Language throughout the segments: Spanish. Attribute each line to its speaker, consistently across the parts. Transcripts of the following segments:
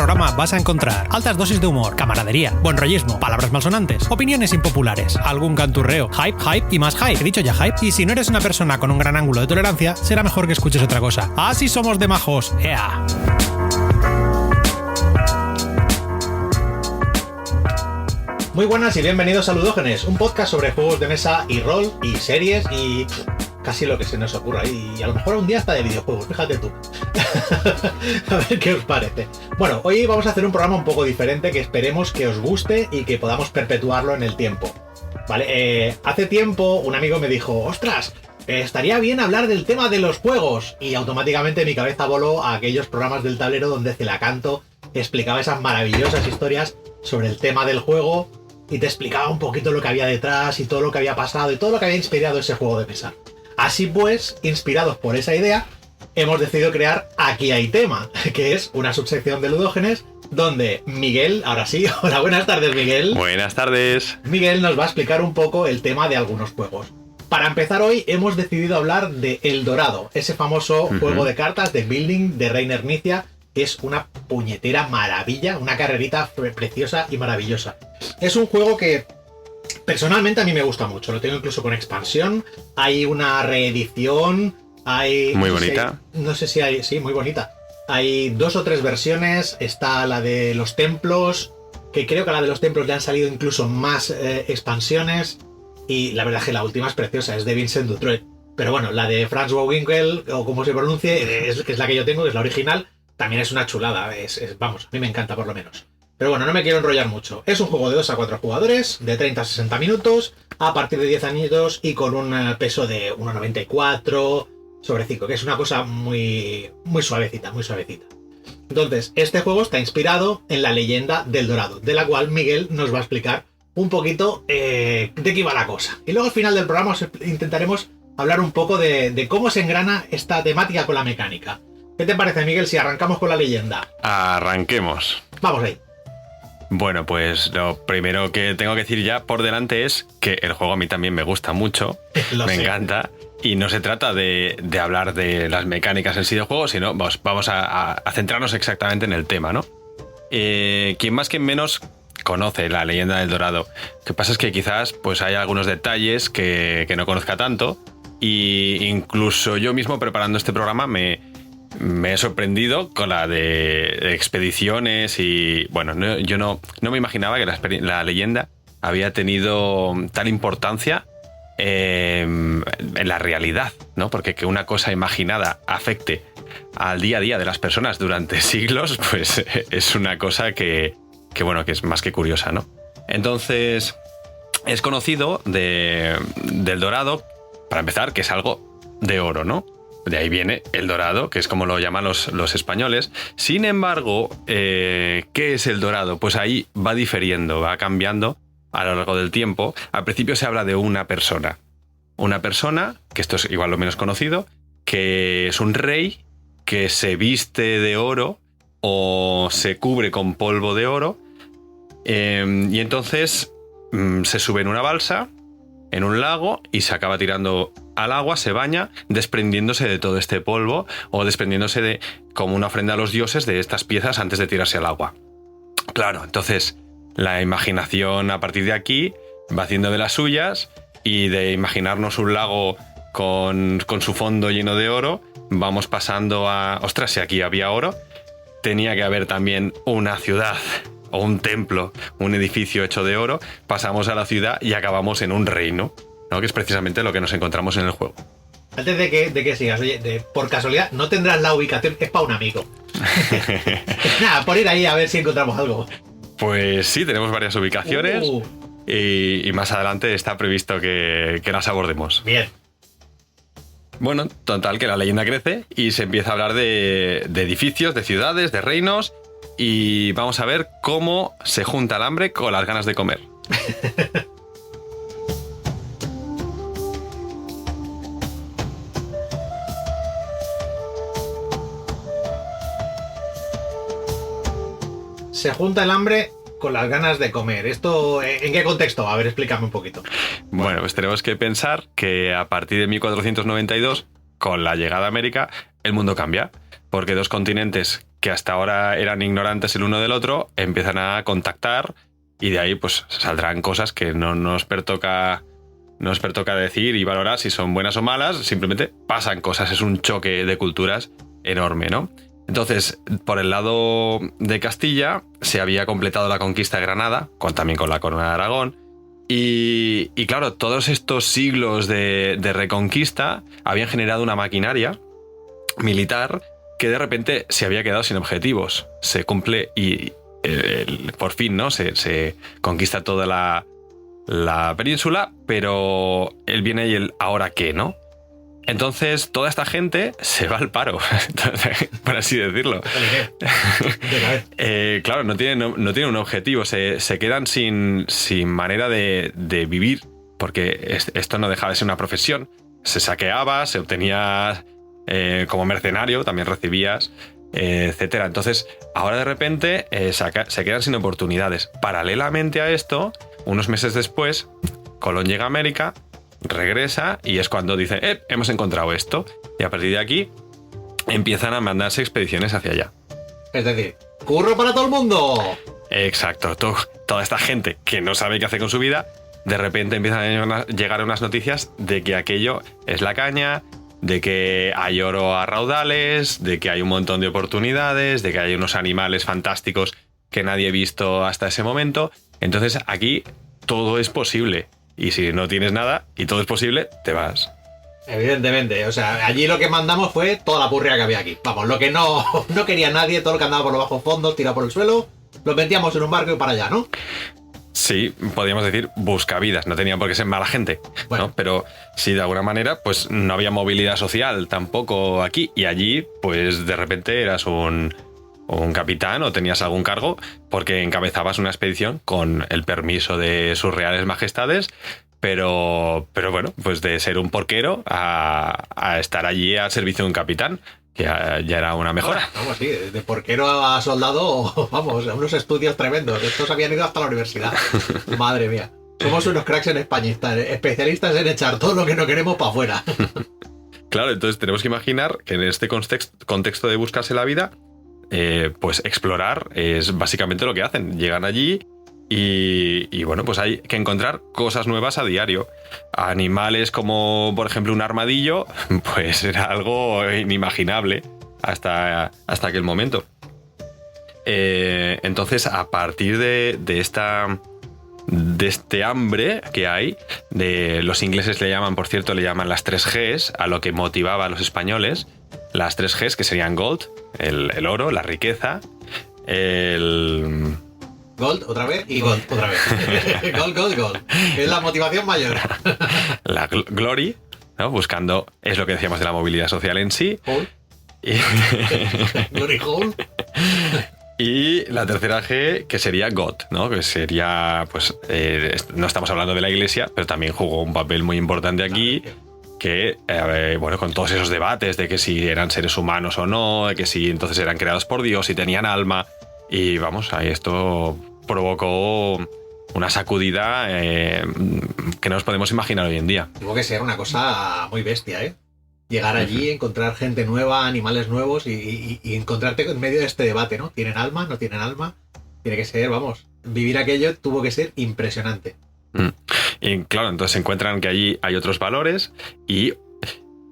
Speaker 1: programa vas a encontrar altas dosis de humor, camaradería, buen rollismo, palabras malsonantes, opiniones impopulares, algún canturreo, hype y más hype. He dicho ya hype. Y si no eres una persona con un gran ángulo de tolerancia, será mejor que escuches otra cosa. Así somos de majos. ¡Ea! Muy buenas y bienvenidos a Ludógenes, un podcast sobre juegos de mesa y rol y series y casi lo que se nos ocurra. Y a lo mejor un día hasta de videojuegos, fíjate tú. A ver qué os parece. Bueno, hoy vamos a hacer un programa un poco diferente que esperemos que os guste y que podamos perpetuarlo en el tiempo. Vale, hace tiempo un amigo me dijo, ostras, estaría bien hablar del tema de los juegos. Y automáticamente mi cabeza voló a aquellos programas del tablero donde Celacanto explicaba esas maravillosas historias sobre el tema del juego y te explicaba un poquito lo que había detrás y todo lo que había pasado y todo lo que había inspirado ese juego de mesa. Así pues, inspirados por esa idea, hemos decidido crear Aquí hay tema, que es una subsección de Ludógenes donde Miguel, ahora sí, hola, buenas tardes Miguel.
Speaker 2: Buenas tardes.
Speaker 1: Miguel nos va a explicar un poco el tema de algunos juegos. Para empezar hoy hemos decidido hablar de El Dorado, ese famoso juego de cartas de building de Reiner Knizia, que es una puñetera maravilla, una carrerita preciosa y maravillosa. Es un juego que personalmente a mí me gusta mucho, lo tengo incluso con expansión, hay una reedición, hay...
Speaker 2: Muy bonita.
Speaker 1: No sé si hay... Sí, muy bonita. Hay 2 o 3 versiones, está la de los templos, que creo que a la de los templos le han salido incluso más expansiones, y la verdad es que la última es preciosa, es de Vincent Dutroux. Pero bueno, la de François Winkel, o como se pronuncie, que es la que yo tengo, que es la original, también es una chulada, vamos, a mí me encanta por lo menos. Pero bueno, no me quiero enrollar mucho. Es un juego de 2 a 4 jugadores, de 30 a 60 minutos, a partir de 10 añitos y con un peso de 1,94 sobre 5, que es una cosa muy suavecita, muy suavecita. Entonces, este juego está inspirado en la leyenda del Dorado, de la cual Miguel nos va a explicar un poquito de qué va la cosa. Y luego al final del programa intentaremos hablar un poco de cómo se engrana esta temática con la mecánica. ¿Qué te parece, Miguel, si arrancamos con la leyenda?
Speaker 2: Arranquemos.
Speaker 1: Vamos ahí.
Speaker 2: Bueno, pues lo primero que tengo que decir ya por delante es que el juego a mí también me gusta mucho, me encanta, y no se trata de hablar de las mecánicas en sí del juego, sino vamos a centrarnos exactamente en el tema, ¿no? Quien más, quien menos conoce la leyenda del Dorado. Lo que pasa es que quizás pues hay algunos detalles que no conozca tanto, y incluso yo mismo preparando este programa me he sorprendido con la de expediciones y bueno, yo no me imaginaba que la leyenda había tenido tal importancia en la realidad, ¿no? Porque que una cosa imaginada afecte al día a día de las personas durante siglos, pues es una cosa que es más que curiosa, ¿no? Entonces, es conocido del Dorado, para empezar, que es algo de oro, ¿no? De ahí viene el dorado, que es como lo llaman los españoles. Sin embargo, ¿qué es el dorado? Pues ahí va diferiendo, va cambiando a lo largo del tiempo. Al principio se habla de una persona. Una persona, que esto es igual lo menos conocido, que es un rey que se viste de oro o se cubre con polvo de oro. Y entonces se sube en una balsa, en un lago, y se acaba tirando al agua, se baña, desprendiéndose de todo este polvo o desprendiéndose como una ofrenda a los dioses de estas piezas antes de tirarse al agua. Claro, entonces la imaginación a partir de aquí va haciendo de las suyas, y de imaginarnos un lago con su fondo lleno de oro, vamos pasando a... Ostras, si aquí había oro, tenía que haber también una ciudad o un templo, un edificio hecho de oro. Pasamos a la ciudad y acabamos en un reino, ¿no? Que es precisamente lo que nos encontramos en el juego.
Speaker 1: Antes de que sigas, oye, por casualidad, no tendrás la ubicación, es para un amigo. Nada, por ir ahí a ver si encontramos algo.
Speaker 2: Pues sí, tenemos varias ubicaciones y más adelante está previsto que las abordemos.
Speaker 1: Bien.
Speaker 2: Bueno, total, que la leyenda crece y se empieza a hablar de edificios, de ciudades, de reinos, y vamos a ver cómo se junta el hambre con las ganas de comer.
Speaker 1: Se junta el hambre con las ganas de comer. ¿Esto en qué contexto? A ver, explícame un poquito.
Speaker 2: Bueno, pues tenemos que pensar que a partir de 1492, con la llegada a América, el mundo cambia. Porque 2 continentes que hasta ahora eran ignorantes el uno del otro, empiezan a contactar y de ahí pues saldrán cosas que no nos pertoca decir y valorar si son buenas o malas, simplemente pasan cosas, es un choque de culturas enorme, ¿no? Entonces, por el lado de Castilla se había completado la conquista de Granada, también con la corona de Aragón, y claro, todos estos siglos de reconquista habían generado una maquinaria militar que de repente se había quedado sin objetivos. Se cumple y por fin, ¿no? Se conquista toda la península, pero él viene y el ¿ahora qué, no? Entonces toda esta gente se va al paro, por así decirlo. Claro, no tienen un objetivo, se quedan sin manera de vivir, porque esto no dejaba de ser una profesión. Se saqueaba, se obtenía como mercenario, también recibías, etcétera. Entonces ahora de repente se quedan sin oportunidades. Paralelamente a esto, unos meses después, Colón llega a América, regresa y es cuando dice, hemos encontrado esto. Y a partir de aquí empiezan a mandarse expediciones hacia allá.
Speaker 1: Es decir, ¡curro para todo el mundo!
Speaker 2: Exacto. Toda esta gente que no sabe qué hacer con su vida, de repente empiezan a llegar unas noticias de que aquello es la caña, de que hay oro a raudales, de que hay un montón de oportunidades, de que hay unos animales fantásticos que nadie ha visto hasta ese momento. Entonces aquí todo es posible. Y si no tienes nada y todo es posible, te vas.
Speaker 1: Evidentemente, o sea, allí lo que mandamos fue toda la purria que había aquí. Vamos, lo que no quería nadie, todo lo que andaba por los bajos fondos, tirado por el suelo, lo metíamos en un barco y para allá, ¿no?
Speaker 2: Sí, podríamos decir buscavidas, no tenía por qué ser mala gente, bueno, ¿no? Pero sí, de alguna manera, pues no había movilidad social tampoco aquí, y allí, pues de repente eras un capitán o tenías algún cargo porque encabezabas una expedición con el permiso de sus reales majestades, pero bueno, pues de ser un porquero a estar allí al servicio de un capitán, que ya era una mejora.
Speaker 1: Vamos, sí, de porquero a soldado, vamos, unos estudios tremendos. Estos habían ido hasta la universidad. Madre mía. Somos unos cracks en España, especialistas en echar todo lo que no queremos para afuera.
Speaker 2: Claro, entonces tenemos que imaginar que en este contexto de buscarse la vida, pues explorar es básicamente lo que hacen. Llegan allí y bueno, pues hay que encontrar cosas nuevas a diario. Animales como, por ejemplo, un armadillo, pues era algo inimaginable hasta aquel momento. Entonces, a partir de este hambre que hay, los ingleses le llaman las 3 Gs, a lo que motivaba a los españoles. Las 3 Gs, que serían gold, el oro, la riqueza,
Speaker 1: Gold otra vez y gold otra vez. Gold. Es la motivación mayor.
Speaker 2: La glory, ¿no? Buscando, es lo que decíamos de la movilidad social en sí.
Speaker 1: Glory hole.
Speaker 2: Y la tercera G, que sería God, ¿no? Que sería, pues, no estamos hablando de la iglesia, pero también jugó un papel muy importante aquí. Que, bueno, con todos esos debates de que si eran seres humanos o no, de que si entonces eran creados por Dios, si tenían alma. Y vamos, ahí esto provocó una sacudida que no nos podemos imaginar hoy en día.
Speaker 1: Tuvo que ser una cosa muy bestia, ¿eh? Llegar allí, encontrar gente nueva, animales nuevos y encontrarte en medio de este debate, ¿no? ¿Tienen alma? ¿No tienen alma? Tiene que ser, vamos, vivir aquello tuvo que ser impresionante.
Speaker 2: Y claro, entonces se encuentran que allí hay otros valores y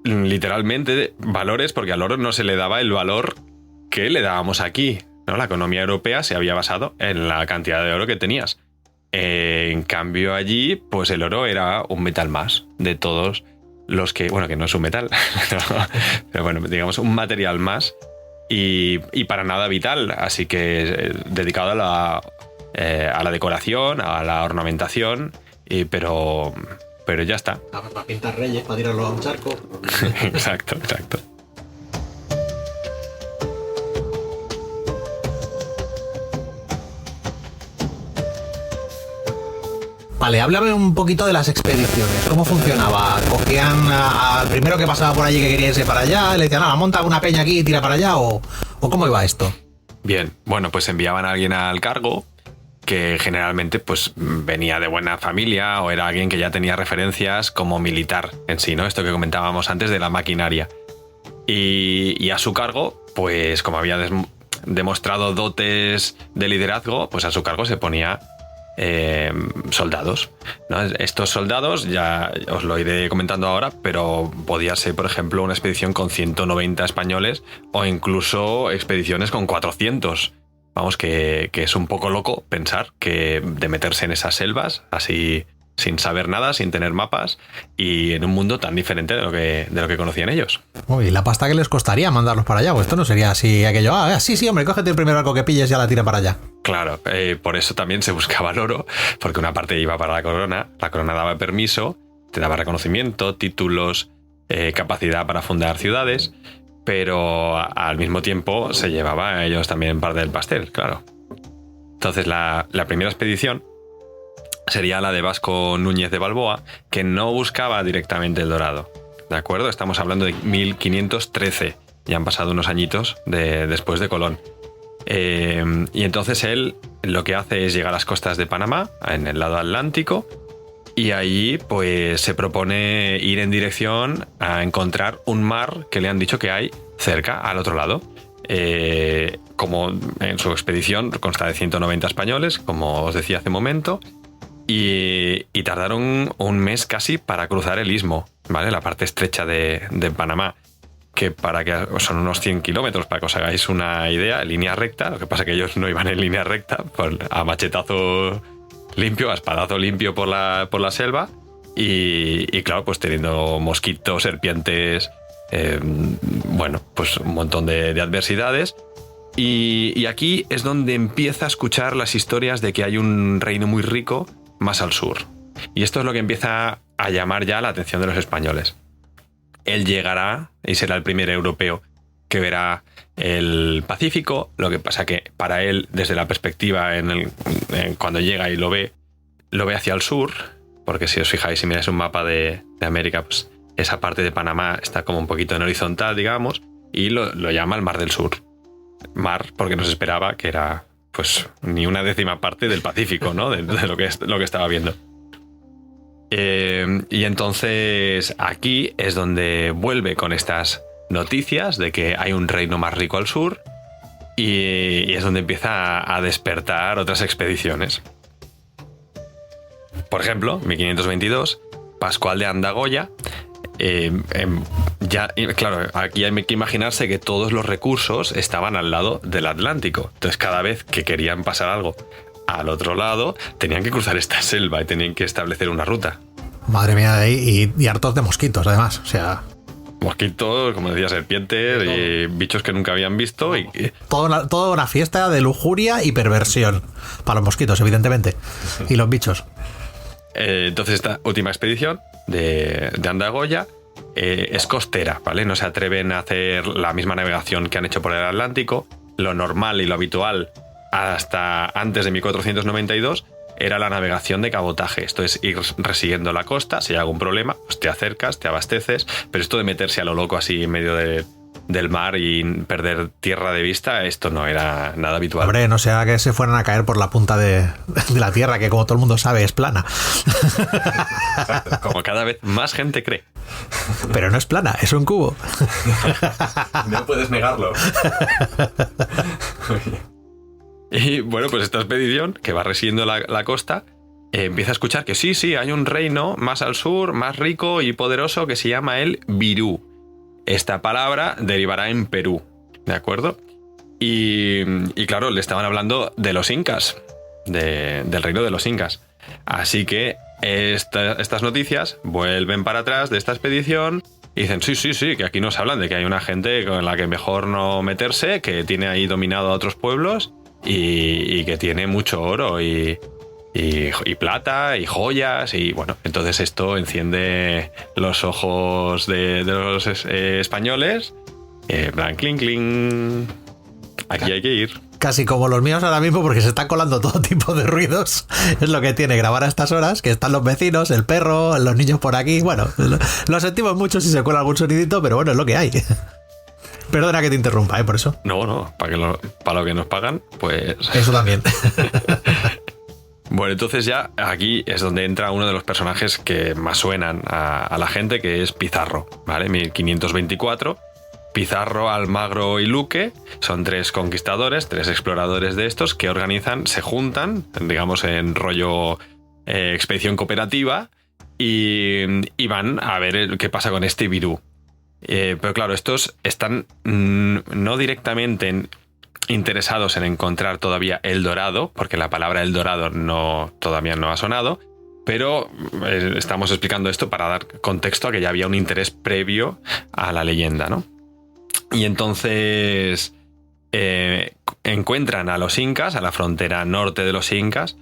Speaker 2: literalmente valores, porque al oro no se le daba el valor que le dábamos aquí, ¿no? La economía europea se había basado en la cantidad de oro que tenías. En cambio allí, pues el oro era un metal más de todos los que, bueno, que no es un metal, pero bueno, digamos un material más y para nada vital, así que dedicado a la decoración, a la ornamentación, pero ya está.
Speaker 1: Para pintar reyes, para tirarlo a un charco.
Speaker 2: Exacto.
Speaker 1: Vale, háblame un poquito de las expediciones. ¿Cómo funcionaba? ¿Cogían al primero que pasaba por allí que quería irse para allá? ¿Le decían, monta una peña aquí y tira para allá? ¿O cómo iba esto?
Speaker 2: Bien, bueno, pues enviaban a alguien al cargo que generalmente pues venía de buena familia o era alguien que ya tenía referencias como militar en sí, ¿no? Esto que comentábamos antes de la maquinaria. Y a su cargo, pues como había demostrado dotes de liderazgo, pues a su cargo se ponía soldados, ¿no? Estos soldados, ya os lo iré comentando ahora, pero podía ser, por ejemplo, una expedición con 190 españoles o incluso expediciones con 400. Vamos, que es un poco loco pensar que de meterse en esas selvas así sin saber nada, sin tener mapas y en un mundo tan diferente de lo que conocían ellos.
Speaker 3: Uy, la pasta que les costaría mandarlos para allá, pues esto no sería así aquello, sí, hombre, cógete el primer barco que pilles y ya la tira para allá.
Speaker 2: Claro, por eso también se buscaba el oro, porque una parte iba para la corona daba permiso, te daba reconocimiento, títulos, capacidad para fundar ciudades, pero al mismo tiempo se llevaba a ellos también parte del pastel, claro. Entonces la primera expedición sería la de Vasco Núñez de Balboa, que no buscaba directamente el dorado, ¿de acuerdo? Estamos hablando de 1513, ya han pasado unos añitos después de Colón. Y entonces él lo que hace es llegar a las costas de Panamá, en el lado atlántico, y allí pues se propone ir en dirección a encontrar un mar que le han dicho que hay cerca, al otro lado. Como en su expedición consta de 190 españoles, como os decía hace un momento, y tardaron un mes casi para cruzar el istmo, ¿vale? La parte estrecha de Panamá, que son unos 100 kilómetros, para que os hagáis una idea, en línea recta. Lo que pasa es que ellos no iban en línea recta, a machetazo limpio, a espadazo limpio por la selva, y claro, pues teniendo mosquitos, serpientes, bueno, pues un montón de adversidades. Y aquí es donde empieza a escuchar las historias de que hay un reino muy rico más al sur. Y esto es lo que empieza a llamar ya la atención de los españoles. Él llegará y será el primer europeo que verá el Pacífico. Lo que pasa que para él, desde la perspectiva cuando llega y lo ve hacia el sur, porque si os fijáis, si miráis un mapa de América, pues esa parte de Panamá está como un poquito en horizontal, digamos, y lo llama el Mar del Sur. Mar porque nos esperaba que era pues ni una décima parte del Pacífico, ¿no? de lo que estaba viendo. Y entonces aquí es donde vuelve con estas noticias de que hay un reino más rico al sur, y es donde empieza a despertar otras expediciones. Por ejemplo, 1522, Pascual de Andagoya. Claro, aquí hay que imaginarse que todos los recursos estaban al lado del Atlántico. Entonces, cada vez que querían pasar algo al otro lado, tenían que cruzar esta selva y tenían que establecer una ruta.
Speaker 3: Madre mía, y hartos de mosquitos, además. O sea,
Speaker 2: mosquitos, como decía, serpientes y bichos que nunca habían visto.
Speaker 3: Toda una fiesta de lujuria y perversión. Para los mosquitos, evidentemente. Y los bichos.
Speaker 2: Entonces, esta última expedición de Andagoya es costera, ¿vale? No se atreven a hacer la misma navegación que han hecho por el Atlántico. Lo normal y lo habitual hasta antes de 1492 era la navegación de cabotaje. Esto es ir resiguiendo la costa. Si hay algún problema, pues te acercas, te abasteces. Pero esto de meterse a lo loco así en medio del mar y perder tierra de vista, esto no era nada habitual.
Speaker 3: Hombre, no sea que se fueran a caer por la punta de la tierra, que como todo el mundo sabe es plana.
Speaker 2: Como cada vez más gente cree.
Speaker 3: Pero no es plana, es un cubo.
Speaker 2: No puedes negarlo. Y bueno, pues esta expedición que va resiguiendo la costa empieza a escuchar que sí, hay un reino más al sur, más rico y poderoso, que se llama el Virú. Esta palabra derivará en Perú, ¿de acuerdo? Y claro, le estaban hablando de los incas, del reino de los incas. Así que estas noticias vuelven para atrás de esta expedición y dicen, sí, que aquí nos hablan de que hay una gente con la que mejor no meterse, que tiene ahí dominado a otros pueblos y que tiene mucho oro y plata y joyas, y bueno, entonces esto enciende los ojos de los españoles. Blanc, cling, cling. Aquí hay que ir.
Speaker 3: Casi como los míos ahora mismo, porque se están colando todo tipo de ruidos. Es lo que tiene grabar a estas horas, que están los vecinos, el perro, los niños por aquí. Bueno, lo sentimos mucho si se cuela algún sonidito, pero bueno, es lo que hay. Perdona que te interrumpa, por eso.
Speaker 2: No, para lo que nos pagan, pues...
Speaker 3: Eso también.
Speaker 2: Bueno, entonces ya aquí es donde entra uno de los personajes que más suenan a la gente, que es Pizarro, ¿vale? 1524. Pizarro, Almagro y Luque son 3 conquistadores, 3 exploradores de estos que organizan, se juntan, digamos, en rollo expedición cooperativa y van a ver qué pasa con este virú. Pero claro, estos están no directamente interesados en encontrar todavía el dorado, porque la palabra el dorado todavía no ha sonado, pero estamos explicando esto para dar contexto a que ya había un interés previo a la leyenda, ¿no? Y entonces encuentran a los incas, a la frontera norte de los incas,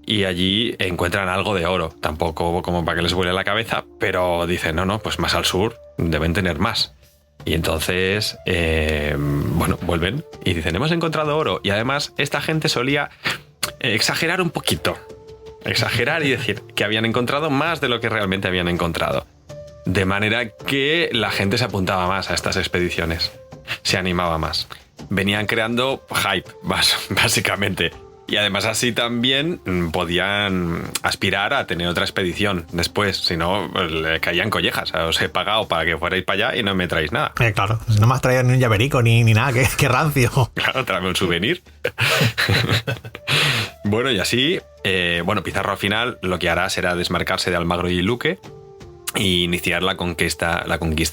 Speaker 2: y allí encuentran algo de oro. Tampoco como para que les vuele la cabeza, pero dicen, no, pues más al sur deben tener más. Y entonces, vuelven y dicen, hemos encontrado oro. Y además esta gente solía exagerar un poquito. Exagerar y decir que habían encontrado más de lo que realmente habían encontrado. De manera que la gente se apuntaba más a estas expediciones. Se animaba más. Venían creando hype, básicamente. Y además así también podían aspirar a tener otra expedición después. Si no, pues le caían collejas. Os he pagado para que fuerais para allá y no me traéis nada.
Speaker 3: Claro, no me has traído ni un llaverico ni nada. Qué rancio.
Speaker 2: Claro, tráeme un souvenir. Bueno, y así, Pizarro al final lo que hará será desmarcarse de Almagro y Luque e iniciar la conquista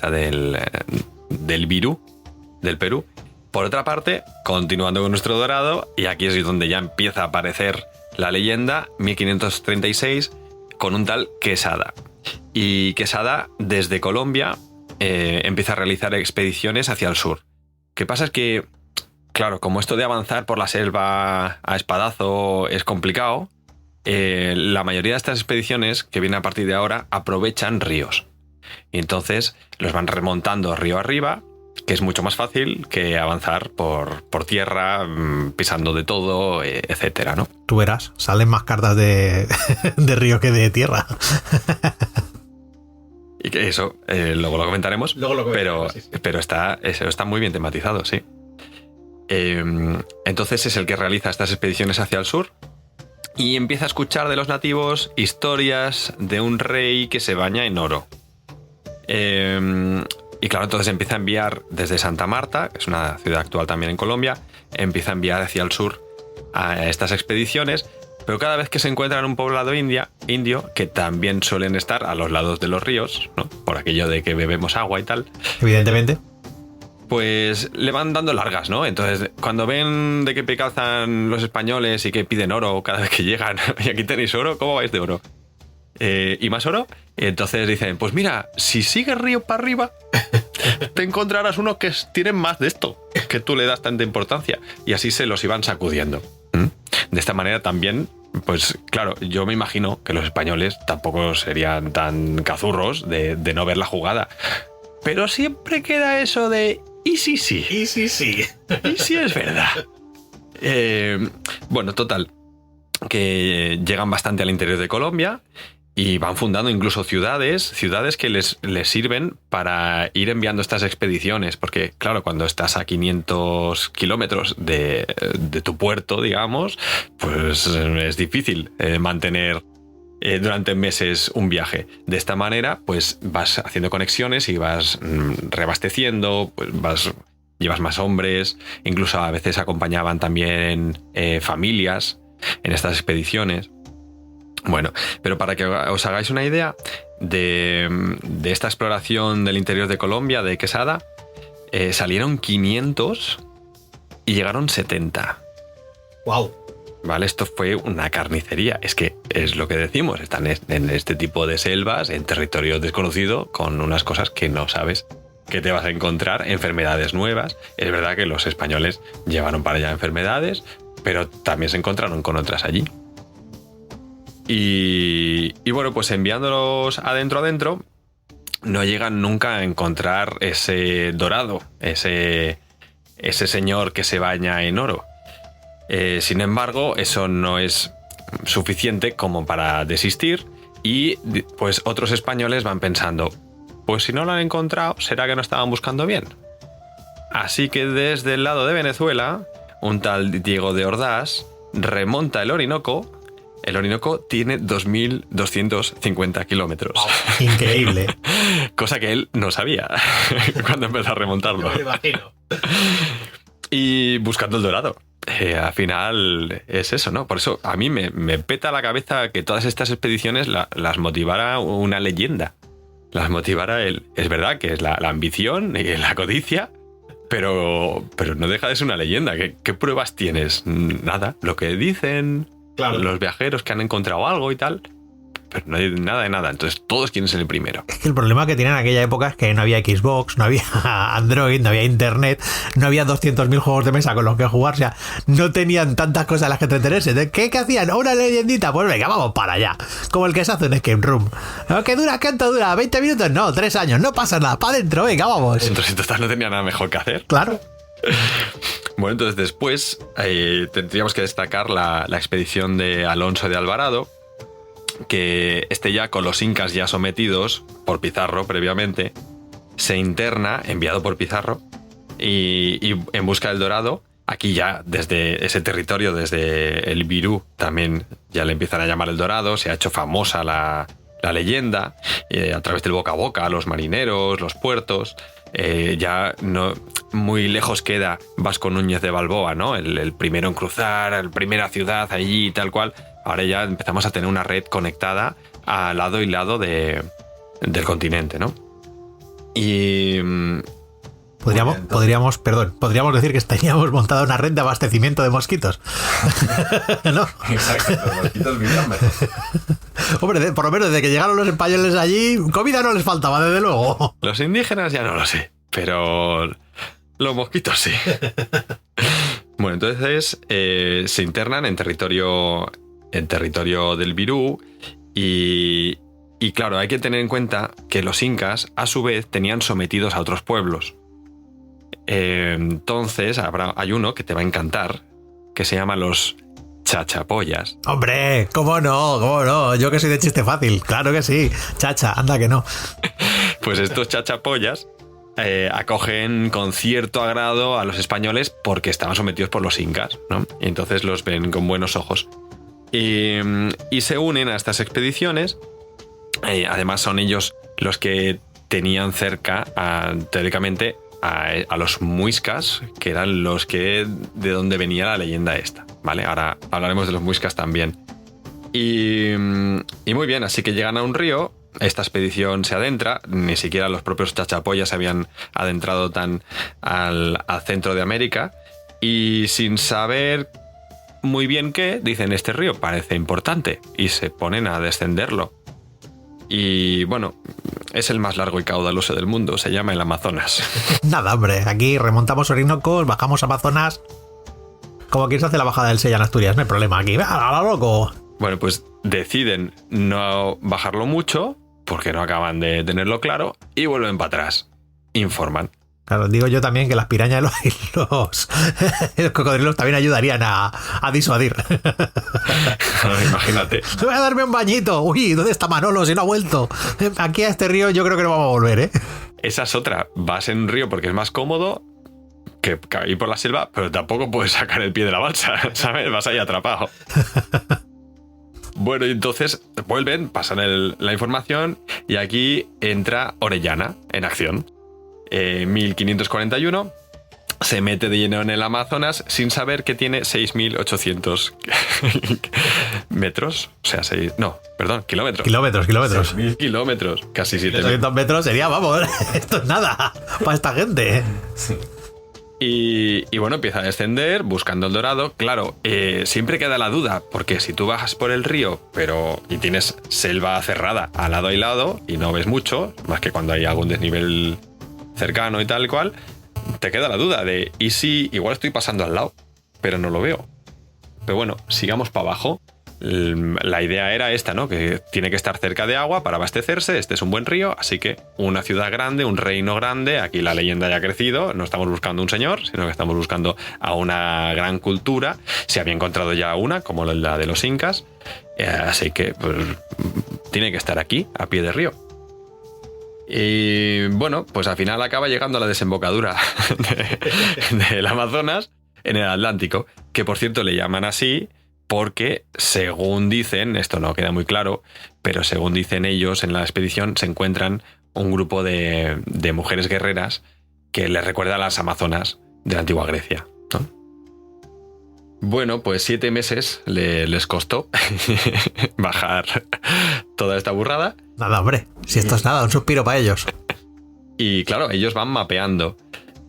Speaker 2: del Virú, del Perú. Por otra parte, continuando con nuestro dorado, y aquí es donde ya empieza a aparecer la leyenda, 1536, con un tal Quesada. Y Quesada, desde Colombia, empieza a realizar expediciones hacia el sur. Lo que pasa es que, claro, como esto de avanzar por la selva a espadazo es complicado, la mayoría de estas expediciones que vienen a partir de ahora aprovechan ríos. Y entonces los van remontando río arriba, que es mucho más fácil que avanzar por tierra, pisando de todo, etcétera, ¿no?
Speaker 3: Tú verás, salen más cartas de río que de tierra.
Speaker 2: Y que eso, luego lo comentaremos, pero está muy bien tematizado, sí. Entonces es el que realiza estas expediciones hacia el sur y empieza a escuchar de los nativos historias de un rey que se baña en oro. Y claro, entonces empieza a enviar desde Santa Marta, que es una ciudad actual también en Colombia, empieza a enviar hacia el sur a estas expediciones, pero cada vez que se encuentra en un poblado indio, que también suelen estar a los lados de los ríos, ¿no? Por aquello de que bebemos agua y tal.
Speaker 3: Evidentemente.
Speaker 2: Pues le van dando largas, ¿no? Entonces, cuando ven de qué pie calzan los españoles y que piden oro cada vez que llegan, y aquí tenéis oro, ¿cómo vais de oro? ¿Y más oro? Entonces dicen, pues mira, si sigues río para arriba, te encontrarás unos que tienen más de esto, que tú le das tanta importancia. Y así se los iban sacudiendo. De esta manera también, pues claro, yo me imagino que los españoles tampoco serían tan cazurros de no ver la jugada. Pero siempre queda eso de, ¿y si sí?
Speaker 1: ¿Y si sí?
Speaker 2: ¿Y si es verdad? Total, que llegan bastante al interior de Colombia y van fundando incluso ciudades que les sirven para ir enviando estas expediciones, porque claro, cuando estás a 500 kilómetros de tu puerto, digamos, pues es difícil mantener durante meses un viaje. De esta manera, pues vas haciendo conexiones y vas reabasteciendo, pues llevas más hombres, incluso a veces acompañaban también familias en estas expediciones. Bueno, pero para que os hagáis una idea de esta exploración del interior de Colombia, de Quesada, salieron 500 y llegaron 70.
Speaker 1: ¡Wow!
Speaker 2: Vale, esto fue una carnicería. Es que es lo que decimos, están en este tipo de selvas, en territorio desconocido, con unas cosas que no sabes que te vas a encontrar, enfermedades nuevas. Es verdad que los españoles llevaron para allá enfermedades, pero también se encontraron con otras allí. Y bueno, pues enviándolos adentro, no llegan nunca a encontrar ese dorado, ese señor que se baña en oro. Sin embargo, eso no es suficiente como para desistir y pues otros españoles van pensando, pues si no lo han encontrado, ¿será que no estaban buscando bien? Así que desde el lado de Venezuela, un tal Diego de Ordaz remonta el Orinoco El Orinoco tiene 2.250 kilómetros.
Speaker 1: Wow, increíble.
Speaker 2: Cosa que él no sabía cuando empezó a remontarlo.
Speaker 1: Me lo imagino.
Speaker 2: Y buscando el dorado. Al final es eso, ¿no? Por eso a mí me peta la cabeza que todas estas expediciones las motivara una leyenda. Las motivara es verdad que es la ambición y la codicia, pero no deja de ser una leyenda. ¿Qué pruebas tienes? Nada. Lo que dicen los viajeros que han encontrado algo y tal, pero no hay nada de nada. Entonces todos quieren ser el primero.
Speaker 3: Es que el problema que tenían en aquella época es que no había Xbox, no había Android, no había Internet, no había 200.000 juegos de mesa con los que jugar. O sea, no tenían tantas cosas a las que entretenerse. ¿Qué hacían? ¿Una leyendita? Pues venga, vamos para allá. Como el que se hace en Escape Room. ¿Qué dura? ¿Cuánto dura? ¿20 minutos? No, 3 años. No pasa nada. Para adentro, venga, vamos.
Speaker 2: Entonces en total no tenía nada mejor que hacer.
Speaker 3: Claro.
Speaker 2: Bueno, entonces después tendríamos que destacar la expedición de Alonso de Alvarado, que ya con los incas ya sometidos por Pizarro previamente, se interna, enviado por Pizarro, y en busca del dorado. Aquí ya desde ese territorio, desde el Virú, también ya le empiezan a llamar el dorado. Se ha hecho famosa la leyenda a través del boca a boca, los marineros, los puertos. Ya no muy lejos queda Vasco Núñez de Balboa, ¿no? El primero en cruzar, la primera ciudad allí y tal cual. Ahora ya empezamos a tener una red conectada a lado y lado del continente, ¿no? Y
Speaker 3: podríamos decir que teníamos montada una red de abastecimiento de mosquitos. ¿No?
Speaker 2: Exacto, los mosquitos vivían mejor.
Speaker 3: Hombre, por lo menos desde que llegaron los españoles allí, comida no les faltaba, desde luego.
Speaker 2: Los indígenas ya no lo sé, pero los mosquitos sí. Bueno, entonces se internan en territorio del Virú y claro, hay que tener en cuenta que los incas a su vez tenían sometidos a otros pueblos. Entonces hay uno que te va a encantar, que se llama los chachapollas.
Speaker 3: Hombre, ¿cómo no? Yo que soy de chiste fácil, claro que sí. Chacha, anda que no.
Speaker 2: Pues estos chachapollas acogen con cierto agrado a los españoles porque estaban sometidos por los incas, ¿no? Y entonces los ven con buenos ojos. Y se unen a estas expediciones. Además son ellos los que tenían cerca, teóricamente, a los muiscas, que eran los que de donde venía la leyenda esta, ¿vale? Ahora hablaremos de los muiscas también. Y muy bien, así que llegan a un río. Esta expedición se adentra, ni siquiera los propios chachapollas se habían adentrado tan al centro de América, y sin saber muy bien qué, dicen: este río parece importante, y se ponen a descenderlo. Y bueno, es el más largo y caudaloso del mundo, se llama el Amazonas.
Speaker 3: Nada, hombre, aquí remontamos Orinocos, bajamos Amazonas. Como quien se hace la bajada del Sella en Asturias, no hay problema aquí. ¡A lo loco!
Speaker 2: Bueno, pues deciden no bajarlo mucho, porque no acaban de tenerlo claro, y vuelven para atrás. Informan.
Speaker 3: Claro, digo yo también que las pirañas y los cocodrilos también ayudarían a disuadir.
Speaker 2: Imagínate.
Speaker 3: Voy a darme un bañito. Uy, ¿dónde está Manolo? Si no ha vuelto. Aquí a este río yo creo que no vamos a volver, ¿eh?
Speaker 2: Esa es otra. Vas en un río porque es más cómodo que ir por la selva, pero tampoco puedes sacar el pie de la balsa, ¿sabes? Vas ahí atrapado. Bueno, y entonces vuelven, pasan la información, y aquí entra Orellana en acción. 1541 se mete de lleno en el Amazonas sin saber que tiene 6.800 metros. O sea, kilómetros.
Speaker 3: Kilómetros.
Speaker 2: 6.000 kilómetros, casi 7.000.
Speaker 3: 800 metros sería, vamos, esto es nada para esta gente.
Speaker 2: Sí. Y bueno, empieza a descender buscando el dorado. Claro, siempre queda la duda, porque si tú bajas por el río y tienes selva cerrada a lado y lado y no ves mucho, más que cuando hay algún desnivel cercano y tal cual, te queda la duda de: ¿y si igual estoy pasando al lado, pero no lo veo? Pero bueno, sigamos para abajo. La idea era esta, ¿no? Que tiene que estar cerca de agua para abastecerse. Este es un buen río, así que una ciudad grande, un reino grande. Aquí la leyenda ya ha crecido. No estamos buscando un señor, sino que estamos buscando a una gran cultura. Se había encontrado ya una, como la de los incas. Así que pues, tiene que estar aquí, a pie de río. Y bueno, pues al final acaba llegando a la desembocadura del Amazonas en el Atlántico, que por cierto le llaman así porque según dicen, esto no queda muy claro, pero según dicen ellos en la expedición se encuentran un grupo de mujeres guerreras que les recuerda a las amazonas de la antigua Grecia, ¿no? Bueno, pues 7 meses les costó bajar toda esta burrada.
Speaker 3: Nada, hombre, si esto es nada, un suspiro para ellos.
Speaker 2: Y claro, ellos van mapeando,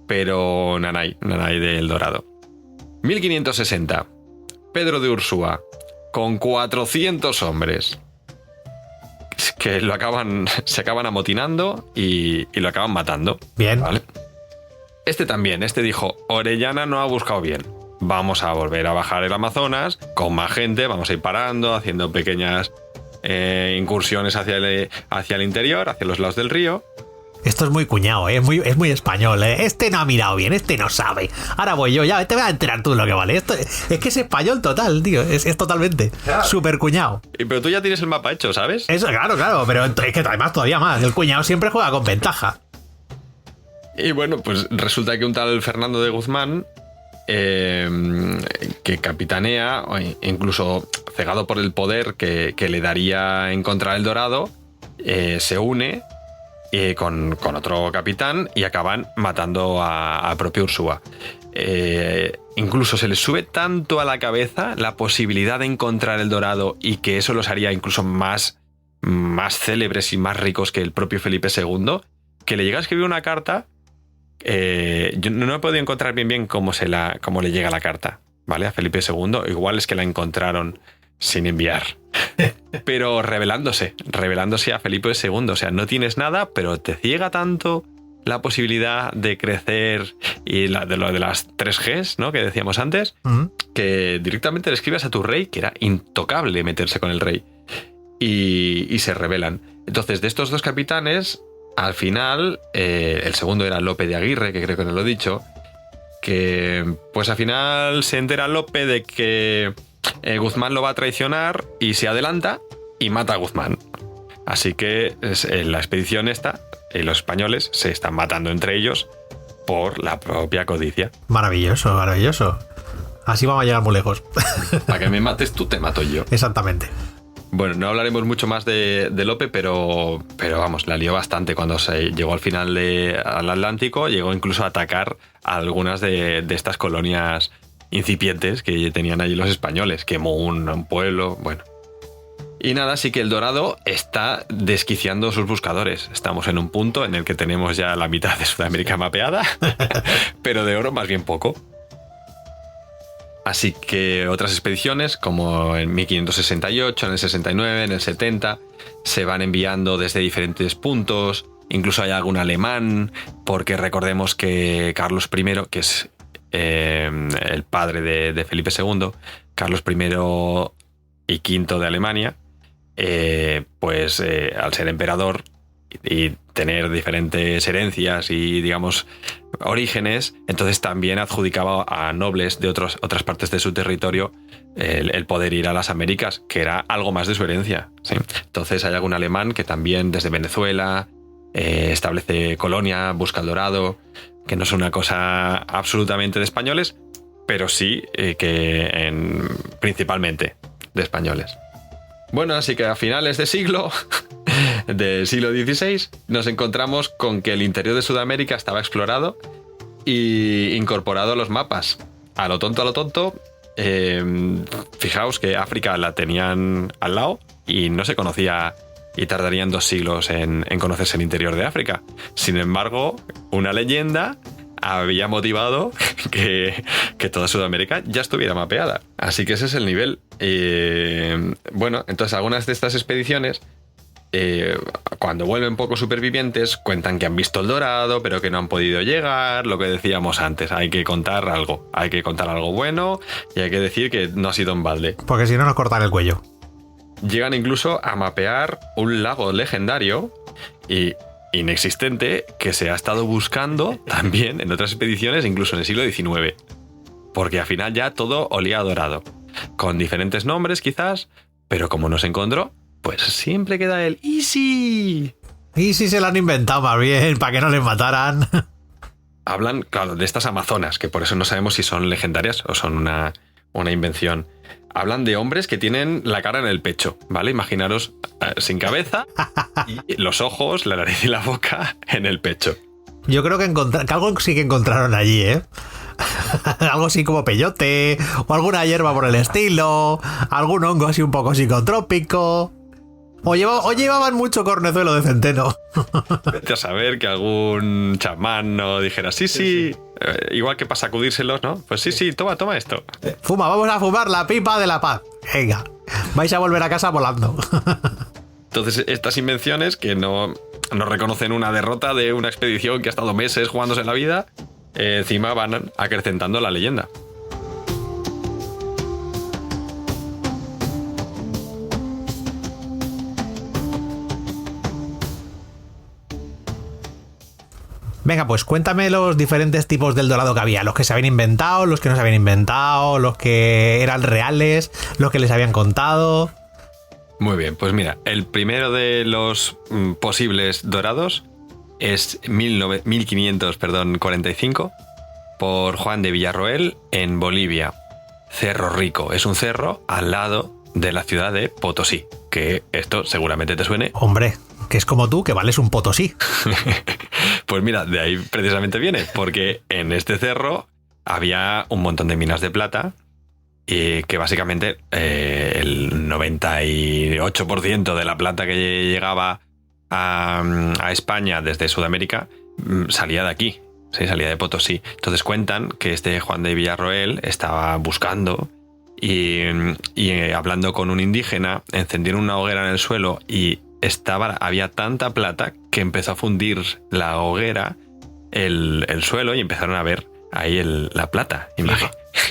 Speaker 2: pero Nanay del Dorado. 1560, Pedro de Ursúa, con 400 hombres, que se acaban amotinando y lo acaban matando.
Speaker 3: Bien.
Speaker 2: ¿Vale? Este dijo, Orellana no ha buscado bien. Vamos a volver a bajar el Amazonas con más gente, vamos a ir parando, haciendo pequeñas incursiones hacia el interior, hacia los lados del río.
Speaker 3: Esto es muy cuñado, es muy español, ¿eh? Este no ha mirado bien, este no sabe. Ahora voy yo, ya te vas a enterar tú de lo que vale. Esto es que es español total, tío. Es totalmente súper cuñado.
Speaker 2: Pero tú ya tienes el mapa hecho, ¿sabes?
Speaker 3: Eso, claro, pero es que además todavía más. El cuñado siempre juega con ventaja.
Speaker 2: Y bueno, pues resulta que un tal Fernando de Guzmán, que capitanea, incluso cegado por el poder que le daría encontrar el Dorado, se une con otro capitán y acaban matando a propio Ursúa. Incluso se les sube tanto a la cabeza la posibilidad de encontrar el Dorado y que eso los haría incluso más célebres y más ricos que el propio Felipe II, que le llega a escribir una carta. Yo no he podido encontrar bien cómo le llega la carta, ¿vale? A Felipe II. Igual es que la encontraron sin enviar. Pero revelándose a Felipe II. O sea, no tienes nada, pero te ciega tanto la posibilidad de crecer y de lo de las 3Gs, ¿no? Que decíamos antes, que directamente le escribes a tu rey, que era intocable meterse con el rey. Y se rebelan. Entonces, de estos dos capitanes, al final, el segundo era Lope de Aguirre, que creo que no lo he dicho, que pues al final se entera Lope de que Guzmán lo va a traicionar y se adelanta y mata a Guzmán. Así que en la expedición esta, los españoles se están matando entre ellos por la propia codicia.
Speaker 3: Maravilloso, maravilloso. Así vamos a llegar muy lejos.
Speaker 2: Para que me mates tú, te mato yo.
Speaker 3: Exactamente.
Speaker 2: Bueno, no hablaremos mucho más de Lope, pero vamos, la lió bastante cuando se llegó al final al Atlántico. Llegó incluso a atacar a algunas de estas colonias incipientes que tenían allí los españoles. Quemó un pueblo, bueno. Y nada, sí que el Dorado está desquiciando sus buscadores. Estamos en un punto en el que tenemos ya la mitad de Sudamérica mapeada, pero de oro más bien poco. Así que otras expediciones, como en 1568, en el 69, en el 70, se van enviando desde diferentes puntos. Incluso hay algún alemán, porque recordemos que Carlos I, que es el padre de Felipe II, Carlos I y V de Alemania, al ser emperador y tener diferentes herencias y, digamos, orígenes, entonces también adjudicaba a nobles de otras partes de su territorio el poder ir a las Américas, que era algo más de su herencia, ¿sí? Entonces hay algún alemán que también desde Venezuela establece colonia, busca el Dorado, que no es una cosa absolutamente de españoles, pero sí principalmente de españoles. Bueno, así que a finales del siglo XVI nos encontramos con que el interior de Sudamérica estaba explorado y incorporado a los mapas. A lo tonto, fijaos que África la tenían al lado y no se conocía, y tardarían 2 siglos en conocerse el interior de África. Sin embargo, una leyenda había motivado que toda Sudamérica ya estuviera mapeada. Así que ese es el nivel. Bueno, entonces algunas de estas expediciones, cuando vuelven pocos supervivientes, cuentan que han visto el Dorado, pero que no han podido llegar. Lo que decíamos antes, hay que contar algo bueno y hay que decir que no ha sido en balde.
Speaker 3: Porque si no nos cortan el cuello.
Speaker 2: Llegan incluso a mapear un lago legendario y inexistente que se ha estado buscando también en otras expediciones, incluso en el siglo XIX. Porque al final ya todo olía a dorado. Con diferentes nombres quizás, pero como no se encontró, pues siempre queda el Easy.
Speaker 3: Easy se lo han inventado más bien, para que no les mataran.
Speaker 2: Hablan, claro, de estas amazonas, que por eso no sabemos si son legendarias o son una invención hablan de hombres que tienen la cara en el pecho, ¿vale? Imaginaros sin cabeza y los ojos, la nariz y la boca en el pecho.
Speaker 3: Yo creo que algo sí que encontraron allí, ¿eh? Algo así como peyote, o alguna hierba por el estilo, algún hongo así un poco psicotrópico. O llevaban mucho cornezuelo de centeno.
Speaker 2: Vete a saber que algún chamán no dijera, sí. Igual que para sacudírselos, ¿no? Pues sí, toma esto.
Speaker 3: Vamos a fumar la pipa de la paz. Venga, vais a volver a casa volando.
Speaker 2: Entonces, estas invenciones que no reconocen una derrota de una expedición que ha estado meses jugándose la vida, encima van acrecentando la leyenda.
Speaker 3: Venga, pues cuéntame los diferentes tipos del dorado que había. Los que se habían inventado, los que no se habían inventado, los que eran reales, los que les habían contado.
Speaker 2: Muy bien, pues mira, el primero de los posibles dorados es 1545 por Juan de Villarroel en Bolivia. Cerro Rico. Es un cerro al lado de la ciudad de Potosí, que esto seguramente te suene.
Speaker 3: Hombre, que es como tú, que vales un Potosí.
Speaker 2: Pues mira, de ahí precisamente viene, porque en este cerro había un montón de minas de plata y que básicamente el 98% de la plata que llegaba a España desde Sudamérica salía de aquí, ¿sí? Salía de Potosí. Entonces cuentan que este Juan de Villarroel estaba buscando y hablando con un indígena, encendieron una hoguera en el suelo y había tanta plata que empezó a fundir la hoguera el suelo y empezaron a ver ahí la plata.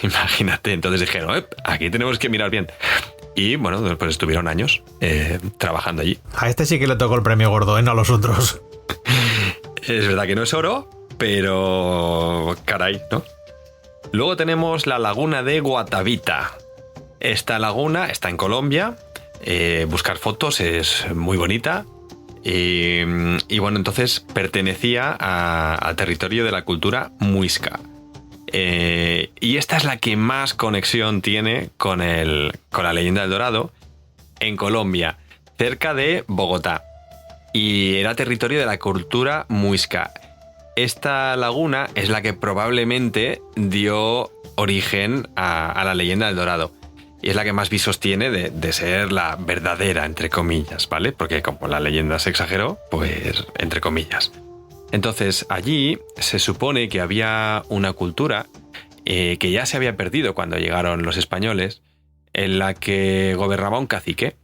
Speaker 2: Imagínate. Entonces dijeron, aquí tenemos que mirar bien. Y bueno, pues estuvieron años trabajando allí.
Speaker 3: A este sí que le tocó el premio gordo, no a los otros.
Speaker 2: Es verdad que no es oro, pero caray, ¿no? Luego tenemos la laguna de Guatavita. Esta laguna está en Colombia. Buscar fotos es muy bonita y bueno, entonces pertenecía al territorio de la cultura muisca, y esta es la que más conexión tiene con la leyenda del Dorado, en Colombia, cerca de Bogotá, y era territorio de la cultura muisca. Esta laguna es la que probablemente dio origen a la leyenda del Dorado. Y es la que más visos tiene de ser la verdadera, entre comillas, ¿vale? Porque como la leyenda se exageró, pues entre comillas. Entonces, allí se supone que había una cultura que ya se había perdido cuando llegaron los españoles, en la que gobernaba un cacique.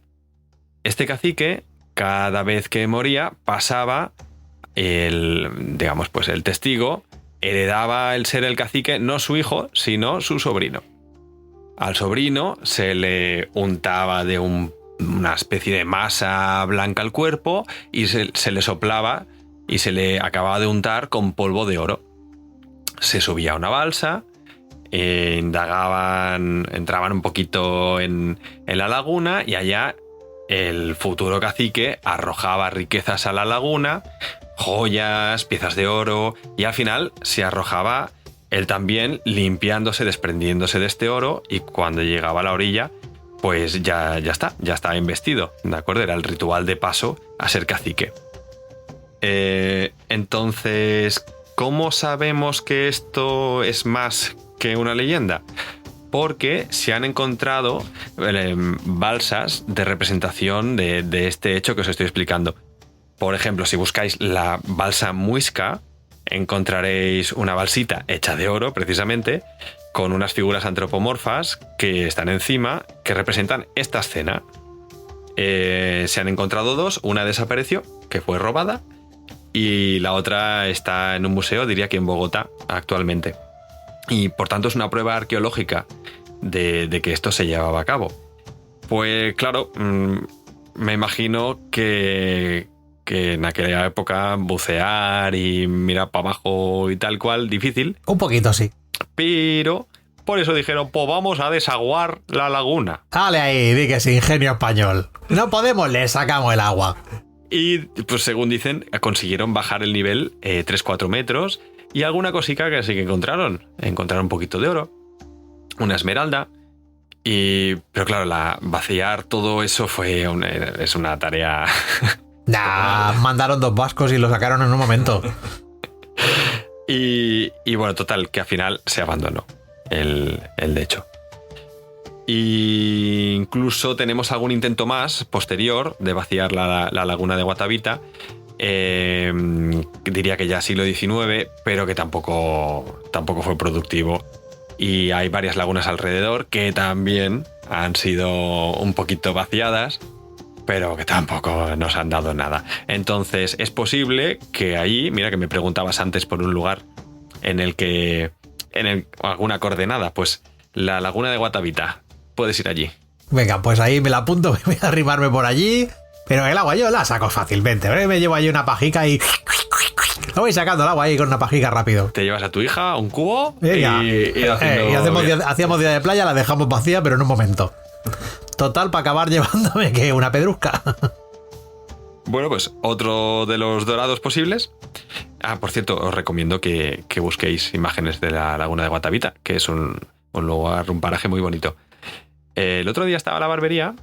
Speaker 2: Este cacique, cada vez que moría, pasaba el testigo, heredaba el ser el cacique, no su hijo, sino su sobrino. Al sobrino se le untaba de una especie de masa blanca al cuerpo y se le soplaba y se le acababa de untar con polvo de oro. Se subía a una balsa, entraban un poquito en la laguna y allá el futuro cacique arrojaba riquezas a la laguna, joyas, piezas de oro, y al final se arrojaba él también, limpiándose, desprendiéndose de este oro, y cuando llegaba a la orilla, pues ya estaba investido, ¿de acuerdo? Era el ritual de paso a ser cacique. Entonces, ¿cómo sabemos que esto es más que una leyenda? Porque se han encontrado balsas de representación de este hecho que os estoy explicando. Por ejemplo, si buscáis la balsa muisca, encontraréis una balsita hecha de oro, precisamente, con unas figuras antropomorfas que están encima, que representan esta escena. Se han encontrado dos, una desapareció, que fue robada, y la otra está en un museo, diría que en Bogotá, actualmente. Y por tanto es una prueba arqueológica de que esto se llevaba a cabo. Pues claro, me imagino que en aquella época bucear y mirar para abajo y tal cual, difícil.
Speaker 3: Un poquito, sí.
Speaker 2: Pero por eso dijeron, pues vamos a desaguar la laguna.
Speaker 3: Dale ahí, di que es ingenio español. No podemos, le sacamos el agua.
Speaker 2: Y pues según dicen, consiguieron bajar el nivel 3-4 metros y alguna cosica que sí que encontraron. Encontraron un poquito de oro, una esmeralda Pero claro, vaciar todo eso es una tarea...
Speaker 3: Mandaron 2 vascos y lo sacaron en un momento.
Speaker 2: Y bueno, total, que al final se abandonó el lecho. Y incluso tenemos algún intento más posterior de vaciar la laguna de Guatavita. Diría que ya siglo XIX, pero que tampoco fue productivo. Y hay varias lagunas alrededor que también han sido un poquito vaciadas, pero que tampoco nos han dado nada. Entonces es posible que ahí, mira que me preguntabas antes por un lugar alguna coordenada, pues la laguna de Guatavita, puedes ir allí.
Speaker 3: Venga, pues ahí me la apunto, voy a arrimarme por allí, pero el agua yo la saco fácilmente, me llevo ahí una pajica y... Lo voy sacando el agua ahí con una pajica rápido.
Speaker 2: Te llevas a tu hija un cubo
Speaker 3: y hacemos día de playa, la dejamos vacía, pero en un momento. Total, para acabar llevándome que una pedrusca.
Speaker 2: Bueno, pues otro de los dorados posibles. Por cierto, os recomiendo que busquéis imágenes de la laguna de Guatavita, que es un lugar, un paraje muy bonito. El otro día estaba en la barbería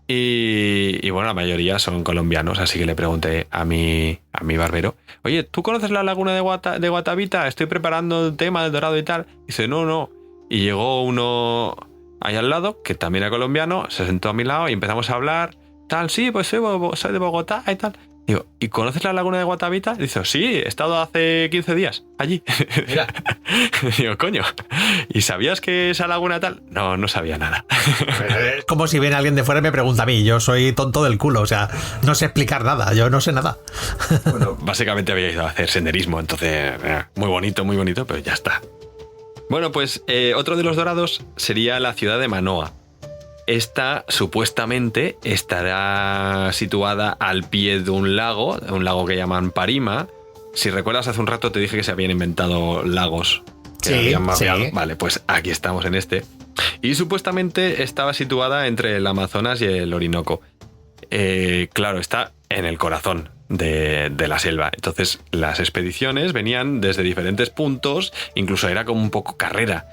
Speaker 2: y bueno, la mayoría son colombianos, así que le pregunté a mi barbero: oye, ¿tú conoces la laguna de Guatavita? Estoy preparando el tema del dorado y tal. Y dice, no. Y llegó uno ahí al lado, que también era colombiano, se sentó a mi lado y empezamos a hablar. Tal, sí, pues soy de Bogotá y tal. Digo, ¿y conoces la laguna de Guatavita? Dice, sí, he estado hace 15 días allí.
Speaker 1: Mira.
Speaker 2: Digo, coño, ¿y sabías que esa laguna tal? No sabía nada.
Speaker 3: Es como si viene alguien de fuera y me pregunta a mí. Yo soy tonto del culo, o sea, no sé explicar nada, yo no sé nada.
Speaker 2: Bueno, básicamente había ido a hacer senderismo, entonces, muy bonito, pero ya está. Bueno, pues otro de los dorados sería la ciudad de Manoa. Esta supuestamente estará situada al pie de un lago que llaman Parima. Si recuerdas, hace un rato te dije que se habían inventado lagos que habían mapeado. Sí. Vale, pues aquí estamos en este. Y supuestamente estaba situada entre el Amazonas y el Orinoco. Claro, está en el corazón de la selva. Entonces las expediciones venían desde diferentes puntos, incluso era como un poco carrera.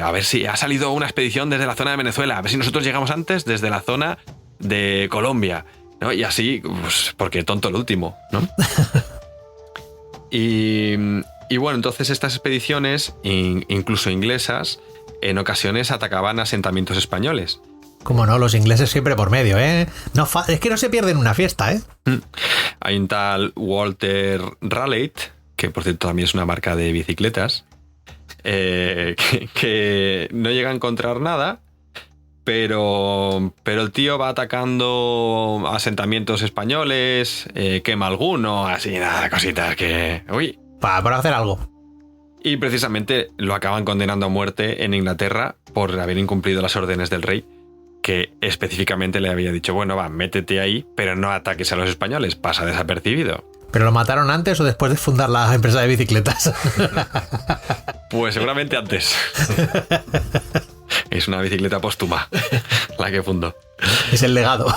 Speaker 2: A ver si ha salido una expedición desde la zona de Venezuela, a ver si nosotros llegamos antes desde la zona de Colombia, ¿no? Y así, pues, porque tonto el último, ¿no? y bueno, entonces estas expediciones, incluso inglesas, en ocasiones atacaban asentamientos españoles.
Speaker 3: Como no, los ingleses siempre por medio, ¿eh? No, es que no se pierden una fiesta, ¿eh?
Speaker 2: Hay un tal Walter Raleigh, que por cierto también es una marca de bicicletas, que no llega a encontrar nada, pero el tío va atacando asentamientos españoles, quema alguno, así nada, cositas que... Uy.
Speaker 3: Para hacer algo.
Speaker 2: Y precisamente lo acaban condenando a muerte en Inglaterra por haber incumplido las órdenes del rey, que específicamente le había dicho, bueno, va, métete ahí, pero no ataques a los españoles, pasa desapercibido.
Speaker 3: ¿Pero lo mataron antes o después de fundar la empresa de bicicletas?
Speaker 2: Pues seguramente antes. Es una bicicleta póstuma la que fundó.
Speaker 3: Es el legado.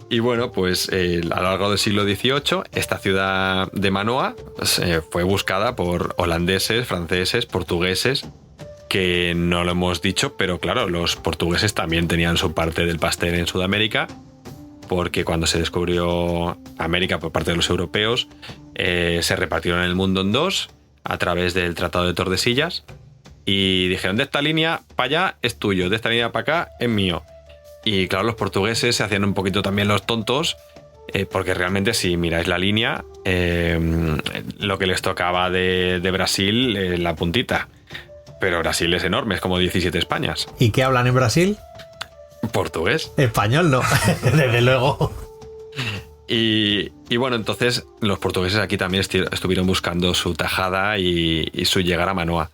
Speaker 2: Y bueno, pues a lo largo del siglo XVIII, esta ciudad de Manoa fue buscada por holandeses, franceses, portugueses, que no lo hemos dicho, pero claro, los portugueses también tenían su parte del pastel en Sudamérica, porque cuando se descubrió América por parte de los europeos, se repartieron el mundo en dos a través del Tratado de Tordesillas y dijeron, de esta línea para allá es tuyo, de esta línea para acá es mío. Y claro, los portugueses se hacían un poquito también los tontos, porque realmente si miráis la línea, lo que les tocaba de Brasil, la puntita. Pero Brasil es enorme, es como 17 Españas.
Speaker 3: ¿Y qué hablan en Brasil?
Speaker 2: Portugués.
Speaker 3: Español no, desde luego.
Speaker 2: Y bueno, entonces los portugueses aquí también estuvieron buscando su tajada y su llegar a Manoa.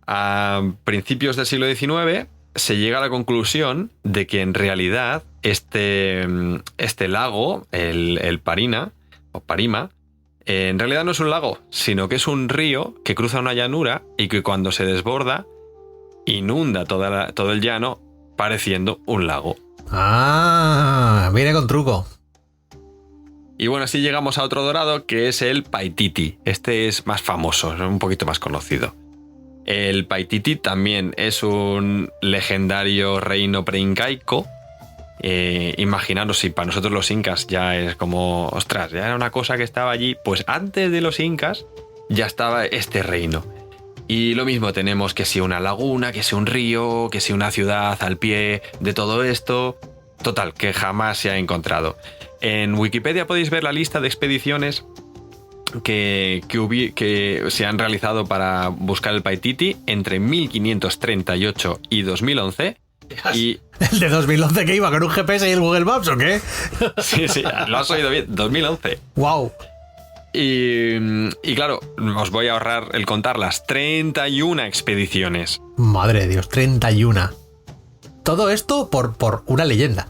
Speaker 2: A principios del siglo XIX se llega a la conclusión de que en realidad este lago, el Parima, en realidad no es un lago, sino que es un río que cruza una llanura y que cuando se desborda inunda todo el llano, pareciendo un lago.
Speaker 3: Ah, viene con truco.
Speaker 2: Y bueno, así llegamos a otro dorado que es el Paititi. Este es más famoso, es un poquito más conocido. El Paititi también es un legendario reino preincaico. Imaginaros si para nosotros los incas ya es como, ostras, ya era una cosa que estaba allí, pues antes de los incas ya estaba este reino. Y lo mismo tenemos que si una laguna, que si un río, que si una ciudad al pie de todo esto. Total, que jamás se ha encontrado. En Wikipedia podéis ver la lista de expediciones que se han realizado para buscar el Paititi entre 1538 y 2011. Y
Speaker 3: ¿El de 2011 que iba con un GPS y el Google Maps o qué?
Speaker 2: sí, lo has oído bien, 2011.
Speaker 3: ¡Wow!
Speaker 2: Y claro, os voy a ahorrar el contar las 31 expediciones.
Speaker 3: Madre de Dios, 31. Todo esto por una leyenda.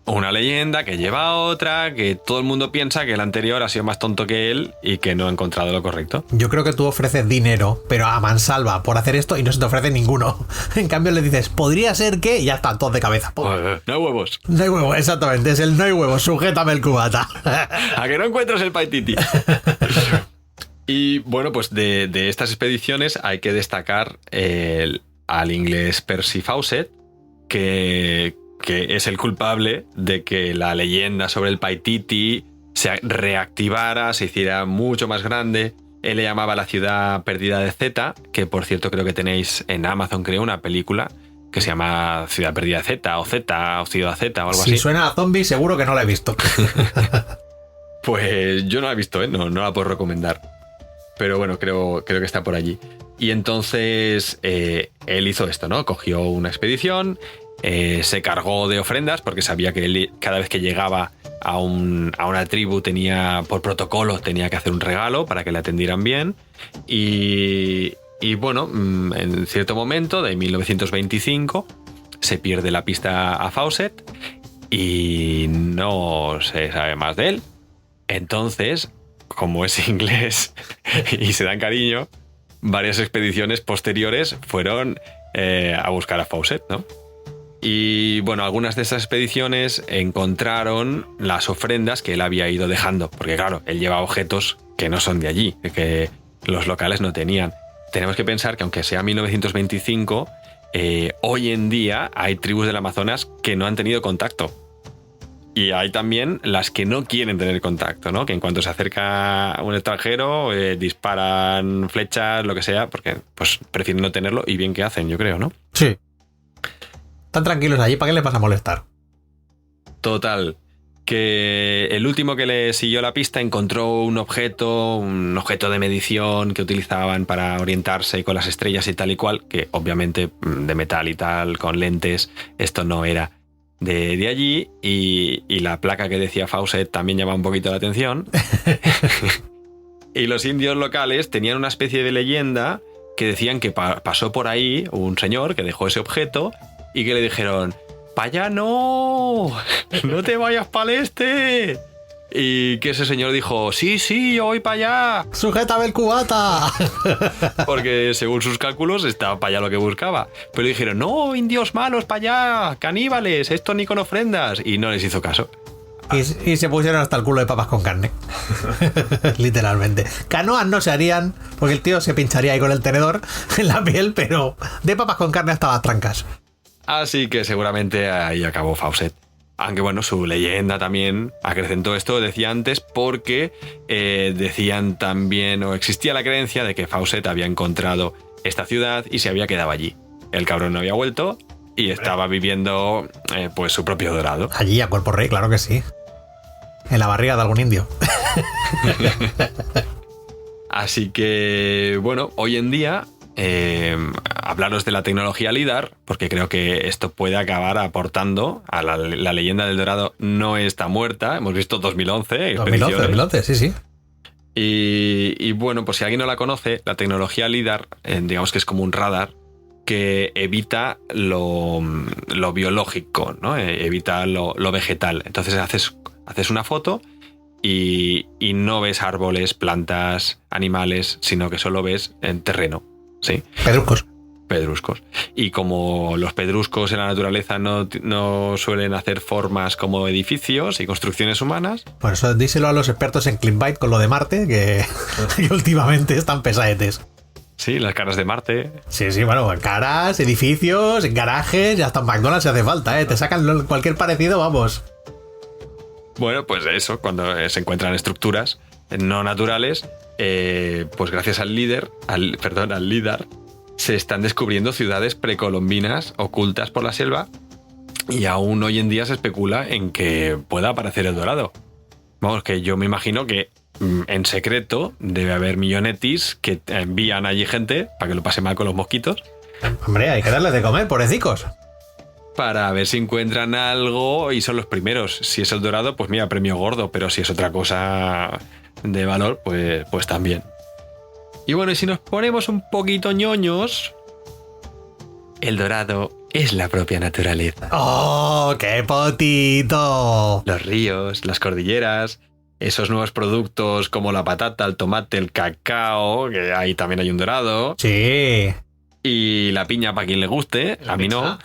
Speaker 2: Una leyenda que lleva a otra, que todo el mundo piensa que el anterior ha sido más tonto que él y que no ha encontrado lo correcto.
Speaker 3: Yo creo que tú ofreces dinero, pero a mansalva por hacer esto y no se te ofrece ninguno. En cambio le dices, podría ser que, y ya están todos de cabeza.
Speaker 2: No hay huevos.
Speaker 3: No hay huevos, exactamente, es el no hay huevos, sujétame el cubata.
Speaker 2: A que no encuentras el Paititi. Y bueno, pues de estas expediciones hay que destacar al inglés Percy Fawcett, que es el culpable de que la leyenda sobre el Paititi se reactivara, se hiciera mucho más grande. Él le llamaba la ciudad perdida de Zeta, que por cierto creo que tenéis en Amazon, creo, una película que se llama Ciudad Perdida de Zeta, o Ciudad Zeta, o algo así.
Speaker 3: Si suena a zombie, seguro que no la he visto.
Speaker 2: Pues yo no la he visto, no la puedo recomendar. Pero bueno, creo que está por allí. Y entonces él hizo esto, ¿no? Cogió una expedición, se cargó de ofrendas porque sabía que él, cada vez que llegaba a una tribu por protocolo tenía que hacer un regalo para que le atendieran bien. Y bueno, en cierto momento de 1925 se pierde la pista a Fawcett y no se sabe más de él. Entonces, como es inglés y se dan cariño, varias expediciones posteriores fueron a buscar a Fawcett, ¿no? Y bueno, algunas de esas expediciones encontraron las ofrendas que él había ido dejando, porque claro, él lleva objetos que no son de allí, que los locales no tenían. Tenemos que pensar que aunque sea 1925, hoy en día hay tribus del Amazonas que no han tenido contacto. Y hay también las que no quieren tener contacto, ¿no? Que en cuanto se acerca un extranjero, disparan flechas, lo que sea, porque pues prefieren no tenerlo y bien que hacen, yo creo, ¿no?
Speaker 3: Sí. Están tranquilos allí, ¿para qué les vas a molestar?
Speaker 2: Total. Que el último que le siguió la pista encontró un objeto de medición que utilizaban para orientarse con las estrellas y tal y cual, que obviamente de metal y tal, con lentes, esto no era de allí, y la placa que decía Fawcett también llama un poquito la atención. Y los indios locales tenían una especie de leyenda que decían que pasó por ahí un señor que dejó ese objeto y que le dijeron: ¡pa' allá no! ¡No te vayas para el este! Y que ese señor dijo: sí, yo voy para allá.
Speaker 3: ¡Sujétame el cubata!
Speaker 2: Porque según sus cálculos estaba para allá lo que buscaba. Pero dijeron: no, indios malos, para allá, caníbales, esto ni con ofrendas. Y no les hizo caso.
Speaker 3: Y se pusieron hasta el culo de papas con carne. Literalmente. Canoas no se harían, porque el tío se pincharía ahí con el tenedor en la piel, pero de papas con carne hasta las trancas.
Speaker 2: Así que seguramente ahí acabó Fawcett. Aunque bueno, su leyenda también acrecentó esto, decía antes, porque decían también, o existía la creencia de que Fawcett había encontrado esta ciudad y se había quedado allí. El cabrón no había vuelto y estaba viviendo pues su propio dorado.
Speaker 3: Allí a cuerpo rey, claro que sí. En la barriga de algún indio.
Speaker 2: Así que bueno, hoy en día hablaros de la tecnología LIDAR, porque creo que esto puede acabar aportando a la leyenda del dorado. No está muerta, hemos visto 2011
Speaker 3: 2011, sí.
Speaker 2: Y bueno, pues si alguien no la conoce, la tecnología LIDAR, digamos que es como un radar que evita lo biológico, ¿no? Evita lo vegetal. Entonces haces una foto y no ves árboles, plantas, animales, sino que solo ves en terreno. ¿Sí? Pedruscos. Y como los pedruscos en la naturaleza no suelen hacer formas como edificios y construcciones humanas.
Speaker 3: Por eso díselo a los expertos en Clickbait con lo de Marte, que últimamente están pesadetes.
Speaker 2: Sí, las caras de Marte.
Speaker 3: Sí, bueno, caras, edificios, garajes y hasta en McDonald's si hace falta, ¿eh? Te sacan cualquier parecido, vamos.
Speaker 2: Bueno, pues eso, cuando se encuentran estructuras no naturales, pues gracias al LIDAR, se están descubriendo ciudades precolombinas ocultas por la selva y aún hoy en día se especula en que pueda aparecer El Dorado. Vamos, que yo me imagino que en secreto debe haber millonetis que envían allí gente para que lo pase mal con los mosquitos.
Speaker 3: Hombre, hay que darles de comer, pobrecicos.
Speaker 2: Para ver si encuentran algo y son los primeros. Si es El Dorado, pues mira, premio gordo, pero si es otra cosa de valor, pues también. Y bueno, y si nos ponemos un poquito ñoños, El Dorado es la propia naturaleza.
Speaker 3: ¡Oh, qué potito!
Speaker 2: Los ríos, las cordilleras, esos nuevos productos como la patata, el tomate, el cacao, que ahí también hay un dorado.
Speaker 3: Sí.
Speaker 2: Y la piña para quien le guste, a mí no.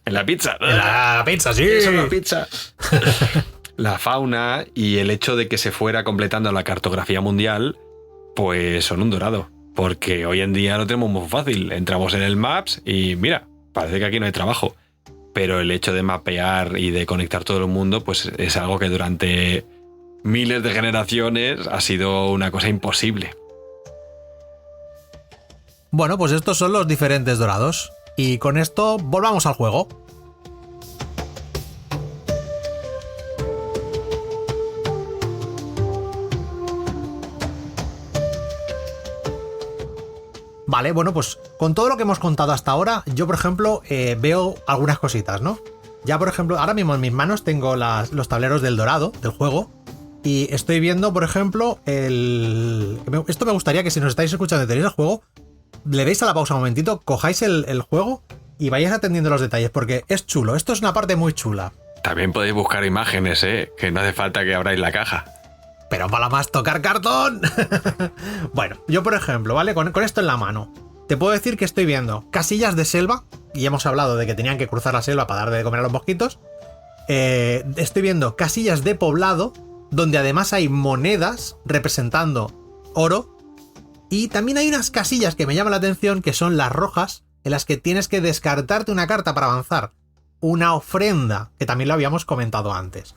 Speaker 2: En la pizza.
Speaker 3: En la pizza, sí.
Speaker 2: Eso es la pizza. La fauna y el hecho de que se fuera completando la cartografía mundial, pues son un dorado. Porque hoy en día lo tenemos muy fácil. Entramos en el Maps y mira, parece que aquí no hay trabajo. Pero el hecho de mapear y de conectar todo el mundo, pues es algo que durante miles de generaciones ha sido una cosa imposible.
Speaker 3: Bueno, pues estos son los diferentes dorados. Y con esto volvamos al juego. Vale, bueno, pues con todo lo que hemos contado hasta ahora, yo por ejemplo veo algunas cositas, ¿no? Ya por ejemplo, ahora mismo en mis manos tengo los tableros del dorado, del juego, y estoy viendo, por ejemplo, esto me gustaría que si nos estáis escuchando y tenéis el juego, le deis a la pausa un momentito, cojáis el juego y vayáis atendiendo los detalles, porque es chulo, esto es una parte muy chula.
Speaker 2: También podéis buscar imágenes, que no hace falta que abráis la caja.
Speaker 3: Pero para más tocar cartón. Bueno, yo por ejemplo, ¿vale? Con esto en la mano, te puedo decir que estoy viendo casillas de selva, y hemos hablado de que tenían que cruzar la selva para dar de comer a los mosquitos. Estoy viendo casillas de poblado, donde además hay monedas representando oro. Y también hay unas casillas que me llaman la atención, que son las rojas, en las que tienes que descartarte una carta para avanzar. Una ofrenda, que también lo habíamos comentado antes.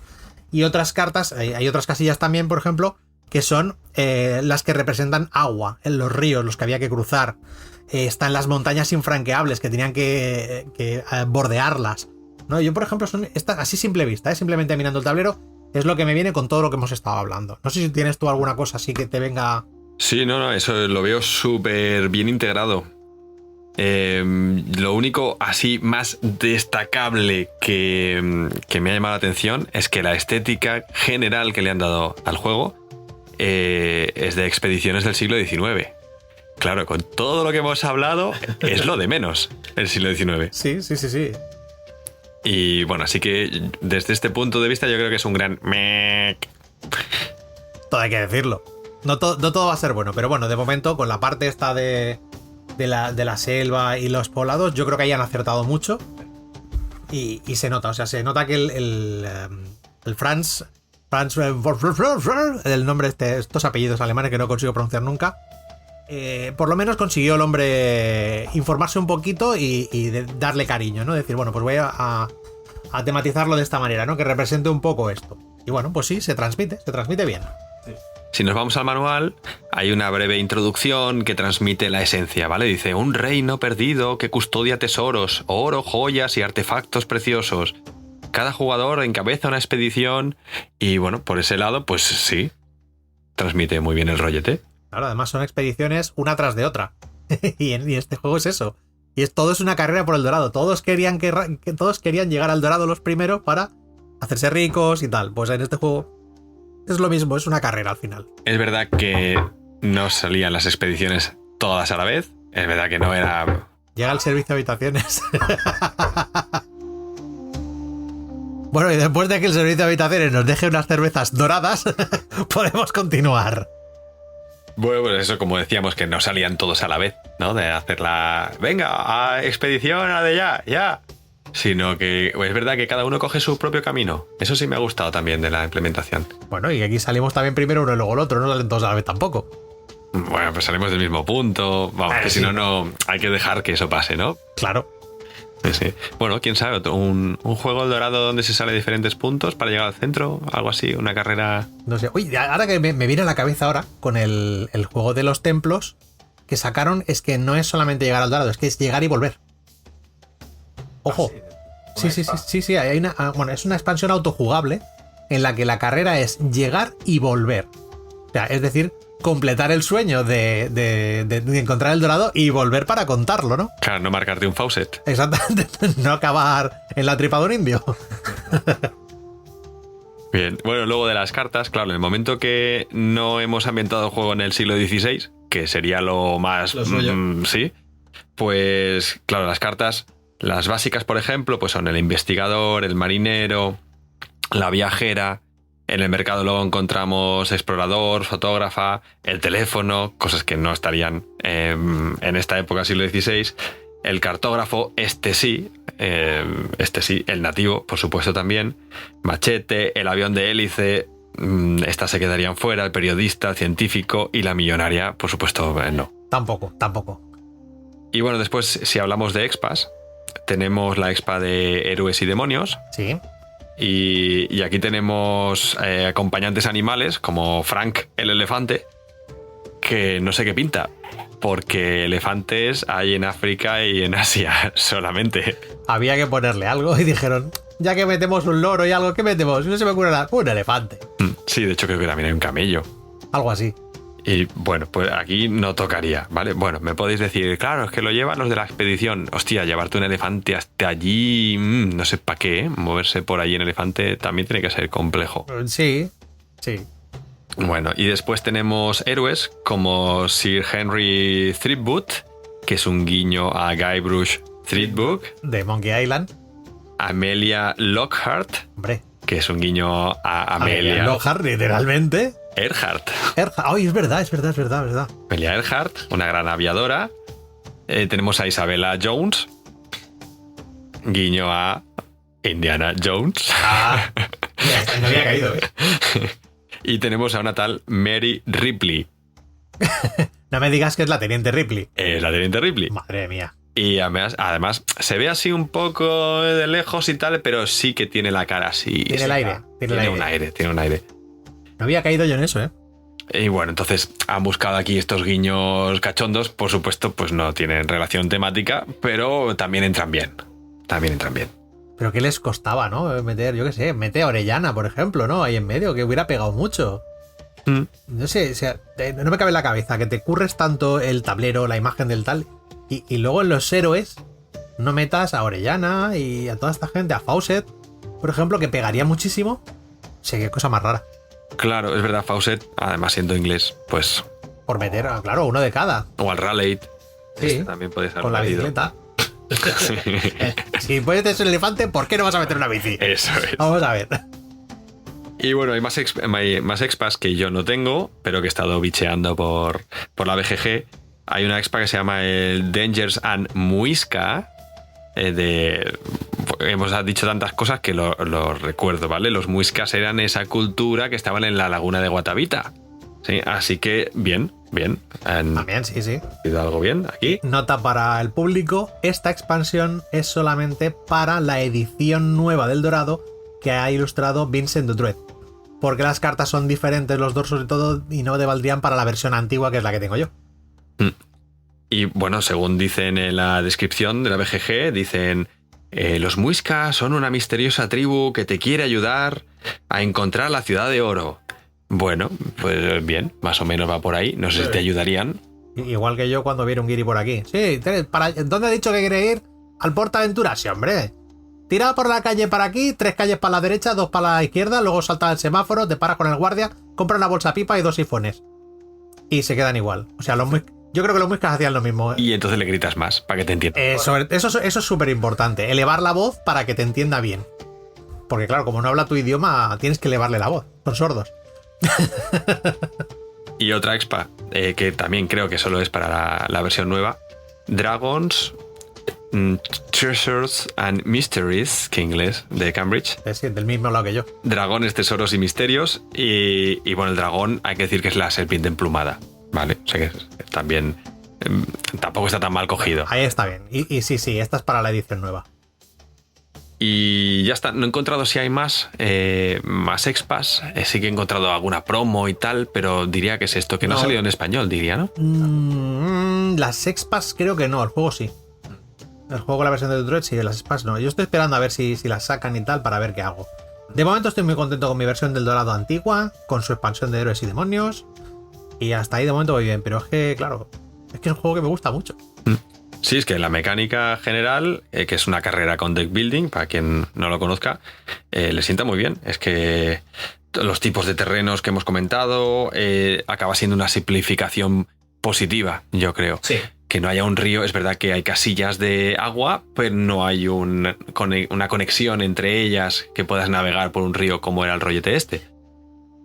Speaker 3: Y otras cartas, hay otras casillas también, por ejemplo, que son las que representan agua, en los ríos, los que había que cruzar. Están las montañas infranqueables, que tenían que bordearlas, ¿no? Yo, por ejemplo, son estas así simple vista, simplemente mirando el tablero, es lo que me viene con todo lo que hemos estado hablando. No sé si tienes tú alguna cosa así que te venga...
Speaker 2: Sí, no, eso lo veo súper bien integrado. Lo único así más destacable que me ha llamado la atención es que la estética general que le han dado al juego es de expediciones del siglo XIX. Claro, con todo lo que hemos hablado es lo de menos el siglo XIX.
Speaker 3: Sí.
Speaker 2: Y bueno, así que desde este punto de vista yo creo que es un gran mec.
Speaker 3: Todo hay que decirlo. No todo va a ser bueno, pero bueno, de momento con la parte esta de la selva y los poblados, yo creo que hayan acertado mucho y se nota, o sea, se nota que el Franz, el nombre estos apellidos alemanes que no consigo pronunciar nunca, por lo menos consiguió el hombre informarse un poquito y darle cariño, ¿no? Decir, bueno, pues voy a tematizarlo de esta manera, ¿no? Que represente un poco esto. Y bueno, pues sí, se transmite bien.
Speaker 2: Si nos vamos al manual, hay una breve introducción que transmite la esencia, ¿vale? Dice, un reino perdido que custodia tesoros, oro, joyas y artefactos preciosos. Cada jugador encabeza una expedición y, bueno, por ese lado, pues sí, transmite muy bien el rollete.
Speaker 3: Claro, además son expediciones una tras de otra. y este juego es eso. Y todo es una carrera por el dorado. Todos querían llegar al dorado los primeros para hacerse ricos y tal. Pues en este juego es lo mismo, es una carrera al final.
Speaker 2: Es verdad que no salían las expediciones todas a la vez. Es verdad que no era...
Speaker 3: Llega el servicio de habitaciones. Bueno, y después de que el servicio de habitaciones nos deje unas cervezas doradas, podemos continuar.
Speaker 2: Bueno, pues eso, como decíamos, que no salían todos a la vez, ¿no? De hacer la... Venga, a expedición, a de ya. Sino que es verdad que cada uno coge su propio camino. Eso sí me ha gustado también de la implementación.
Speaker 3: Bueno, y aquí salimos también primero uno y luego el otro, no salen todos a la vez tampoco.
Speaker 2: Bueno, pues salimos del mismo punto. Vamos, que si no, hay que dejar que eso pase, ¿no?
Speaker 3: Claro.
Speaker 2: Sí. Bueno, quién sabe, un juego El Dorado donde se sale diferentes puntos para llegar al centro, algo así, una carrera.
Speaker 3: No sé. Oye, ahora que me viene a la cabeza ahora con el juego de los templos que sacaron, es que no es solamente llegar al Dorado, es que es llegar y volver. Ojo. Sí. Hay es una expansión autojugable en la que la carrera es llegar y volver. O sea, es decir, completar el sueño de encontrar el Dorado y volver para contarlo, ¿no?
Speaker 2: Claro, no marcarte un faucet.
Speaker 3: Exactamente, no acabar en la tripa de un indio.
Speaker 2: Bien, bueno, luego de las cartas, claro, en el momento que no hemos ambientado el juego en el siglo XVI, que sería lo más...
Speaker 1: Lo suyo.
Speaker 2: Sí, pues claro, las cartas, las básicas, por ejemplo, pues son el investigador, el marinero, la viajera. En el mercado luego encontramos explorador, fotógrafa, el teléfono, cosas que no estarían en esta época, siglo XVI. El cartógrafo, sí, el nativo, por supuesto también. Machete, el avión de hélice, estas se quedarían fuera. El periodista, el científico y la millonaria, por supuesto, no.
Speaker 3: Tampoco.
Speaker 2: Y bueno, después, si hablamos de expas, tenemos la expa de héroes y demonios.
Speaker 3: Sí.
Speaker 2: Y aquí tenemos acompañantes animales como Frank el elefante, que no sé qué pinta, porque elefantes hay en África y en Asia solamente.
Speaker 3: Había que ponerle algo y dijeron, ya que metemos un loro y algo, ¿qué metemos? No se me ocurre nada. Un elefante.
Speaker 2: Sí, de hecho creo que también hay un camello.
Speaker 3: Algo así.
Speaker 2: Y bueno, pues aquí no tocaría, ¿vale? Bueno, me podéis decir, claro, es que lo llevan los de la expedición. Hostia, llevarte un elefante hasta allí, no sé para qué, ¿eh? Moverse por ahí en elefante también tiene que ser complejo.
Speaker 3: Sí.
Speaker 2: Bueno, y después tenemos héroes como Sir Henry Threepwood, que es un guiño a Guybrush Threepwood.
Speaker 3: De Monkey Island.
Speaker 2: Amelia Lockhart,
Speaker 3: Hombre.
Speaker 2: que es un guiño a Amelia
Speaker 3: Lockhart, literalmente.
Speaker 2: Earhart.
Speaker 3: Ay, es verdad.
Speaker 2: Amelia Earhart, una gran aviadora. Tenemos a Isabella Jones, guiño a Indiana Jones.
Speaker 1: No había caído.
Speaker 2: Y tenemos a una tal Mary Ripley.
Speaker 3: No me digas que es la Teniente Ripley.
Speaker 2: Es la Teniente Ripley.
Speaker 3: Madre mía.
Speaker 2: Y además se ve así un poco de lejos y tal, pero sí que tiene la cara así.
Speaker 3: Tiene el aire.
Speaker 2: Tiene un aire.
Speaker 3: No había caído yo en eso, ¿eh?
Speaker 2: Y bueno, entonces han buscado aquí estos guiños cachondos. Por supuesto, pues no tienen relación temática, pero también entran bien.
Speaker 3: Pero ¿qué les costaba, no? Meter a Orellana, por ejemplo, ¿no? Ahí en medio, que hubiera pegado mucho. No sé, o sea, no me cabe en la cabeza que te curres tanto el tablero, la imagen del tal, y luego en los héroes no metas a Orellana y a toda esta gente, a Fawcett, por ejemplo, que pegaría muchísimo. O sea, qué cosa más rara.
Speaker 2: Claro, es verdad, Fawcett, además siendo inglés, pues...
Speaker 3: Por meter, claro, uno de cada.
Speaker 2: O al Raleigh.
Speaker 3: Sí,
Speaker 2: también puede ser
Speaker 3: con la bicicleta. Si puedes ser el elefante, ¿por qué no vas a meter una bici?
Speaker 2: Eso es.
Speaker 3: Vamos a ver.
Speaker 2: Y bueno, hay más expas que yo no tengo, pero que he estado bicheando por la BGG. Hay una expa que se llama el Dangers and Muisca. Hemos dicho tantas cosas que lo recuerdo, ¿vale? Los muiscas eran esa cultura que estaban en la laguna de Guatavita. Sí, así que bien.
Speaker 3: También, sí.
Speaker 2: ¿Ha ido algo bien aquí?
Speaker 3: Nota para el público, esta expansión es solamente para la edición nueva del Dorado que ha ilustrado Vincent Dutruet. Porque las cartas son diferentes, los dorsos y todo, y no te valdrían para la versión antigua, que es la que tengo yo.
Speaker 2: Y bueno, según dicen en la descripción de la BGG, dicen... los muiscas son una misteriosa tribu que te quiere ayudar a encontrar la ciudad de oro. Bueno, pues bien, más o menos va por ahí. No sé si te ayudarían.
Speaker 3: Igual que yo cuando viera un guiri por aquí. Sí, ¿dónde ha dicho que quiere ir? Al Portaventura, sí, hombre. Tira por la calle para aquí, 3 calles para la derecha, 2 para la izquierda, luego salta el semáforo, te paras con el guardia, compra una bolsa pipa y 2 sifones. Y se quedan igual. O sea, yo creo que los muiscas hacían lo mismo.
Speaker 2: Y entonces le gritas más, para que te entienda.
Speaker 3: Eso es súper importante. Elevar la voz para que te entienda bien. Porque claro, como no habla tu idioma, tienes que elevarle la voz. Son sordos.
Speaker 2: Y otra expa, que también creo que solo es para la versión nueva. Dragons, Treasures and Mysteries, que inglés, de Cambridge.
Speaker 3: Es del mismo lado que yo.
Speaker 2: Dragones, tesoros y misterios. Y bueno, el dragón hay que decir que es la serpiente emplumada. Vale, o sea que también tampoco está tan mal cogido.
Speaker 3: Ahí está bien. Y sí, esta es para la edición nueva.
Speaker 2: Y ya está, no he encontrado si hay más expas. Sí que he encontrado alguna promo y tal, pero diría que es esto, que no ha salido en español, diría, ¿no?
Speaker 3: Las expas creo que no, el juego sí. El juego, la versión de Detroit, sí, las expas no. Yo estoy esperando a ver si las sacan y tal para ver qué hago. De momento estoy muy contento con mi versión del Dorado antigua, con su expansión de héroes y demonios. Y hasta ahí de momento voy bien, pero es que, claro, es que es un juego que me gusta mucho.
Speaker 2: Sí, es que la mecánica general, que es una carrera con deck building, para quien no lo conozca, le sienta muy bien. Es que los tipos de terrenos que hemos comentado acaba siendo una simplificación positiva, yo creo.
Speaker 1: Sí.
Speaker 2: Que no haya un río, es verdad que hay casillas de agua, pero no hay una conexión entre ellas que puedas navegar por un río como era el rollete este.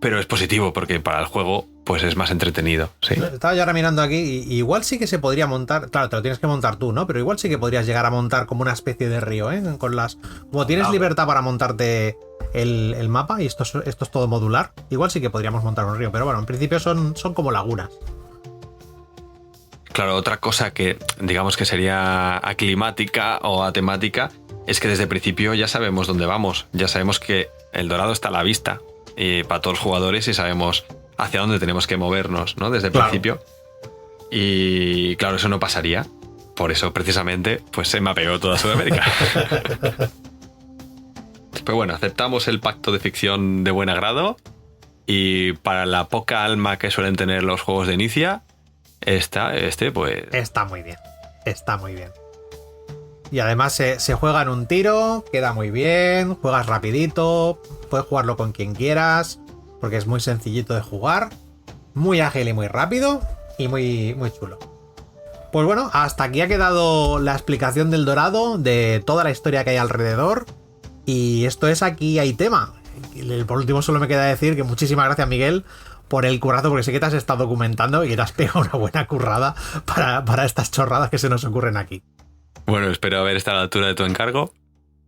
Speaker 2: Pero es positivo porque para el juego pues es más entretenido. Sí.
Speaker 3: Estaba yo ahora mirando aquí y igual sí que se podría montar, claro, te lo tienes que montar tú, ¿no? Pero igual sí que podrías llegar a montar como una especie de río, ¿eh? Como tienes libertad para montarte el mapa y esto es todo modular, igual sí que podríamos montar un río, pero bueno, en principio son como lagunas.
Speaker 2: Claro, otra cosa que digamos que sería aclimática o atemática es que desde el principio ya sabemos dónde vamos, ya sabemos que el Dorado está a la vista para todos los jugadores y sabemos hacia dónde tenemos que movernos, ¿no? Desde el principio. Y claro, eso no pasaría. Por eso, precisamente, pues se mapeó toda Sudamérica. Pero bueno, aceptamos el pacto de ficción de buen agrado y para la poca alma que suelen tener los juegos de Inicia, pues...
Speaker 3: Está muy bien. Está muy bien. Y además se juega en un tiro, queda muy bien, juegas rapidito, puedes jugarlo con quien quieras, porque es muy sencillito de jugar, muy ágil y muy rápido, y muy, muy chulo. Pues bueno, hasta aquí ha quedado la explicación del Dorado, de toda la historia que hay alrededor, y esto es Aquí hay tema. Por último solo me queda decir que muchísimas gracias, Miguel, por el currazo, porque sé que te has estado documentando y que te has pegado una buena currada para estas chorradas que se nos ocurren aquí.
Speaker 2: Bueno, espero haber estado a la altura de tu encargo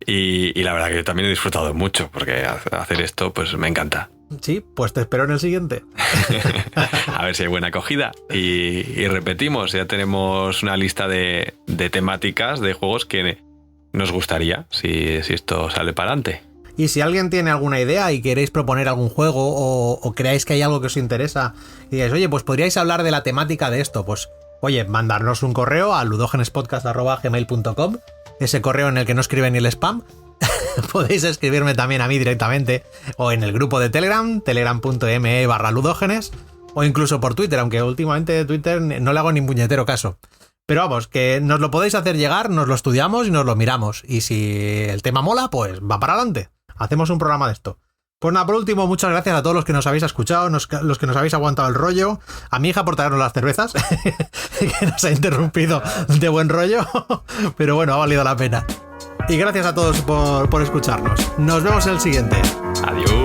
Speaker 2: y la verdad que yo también he disfrutado mucho porque hacer esto pues me encanta.
Speaker 3: Sí, pues te espero en el siguiente.
Speaker 2: A ver si hay buena acogida y repetimos, ya tenemos una lista de temáticas de juegos que nos gustaría si esto sale para adelante.
Speaker 3: Y si alguien tiene alguna idea y queréis proponer algún juego o creáis que hay algo que os interesa y digáis, oye, pues podríais hablar de la temática de esto, pues oye, mandarnos un correo a ludogenespodcast@gmail.com, ese correo en el que no escribe ni el spam. Podéis escribirme también a mí directamente o en el grupo de Telegram, telegram.me/ludógenes, o incluso por Twitter, aunque últimamente Twitter no le hago ni puñetero caso. Pero vamos, que nos lo podéis hacer llegar, nos lo estudiamos y nos lo miramos. Y si el tema mola, pues va para adelante. Hacemos un programa de esto. Pues nada, por último, muchas gracias a todos los que nos habéis escuchado, los que nos habéis aguantado el rollo, a mi hija por traernos las cervezas, que nos ha interrumpido de buen rollo, pero bueno, ha valido la pena. Y gracias a todos por escucharnos. Nos vemos en el siguiente.
Speaker 2: Adiós.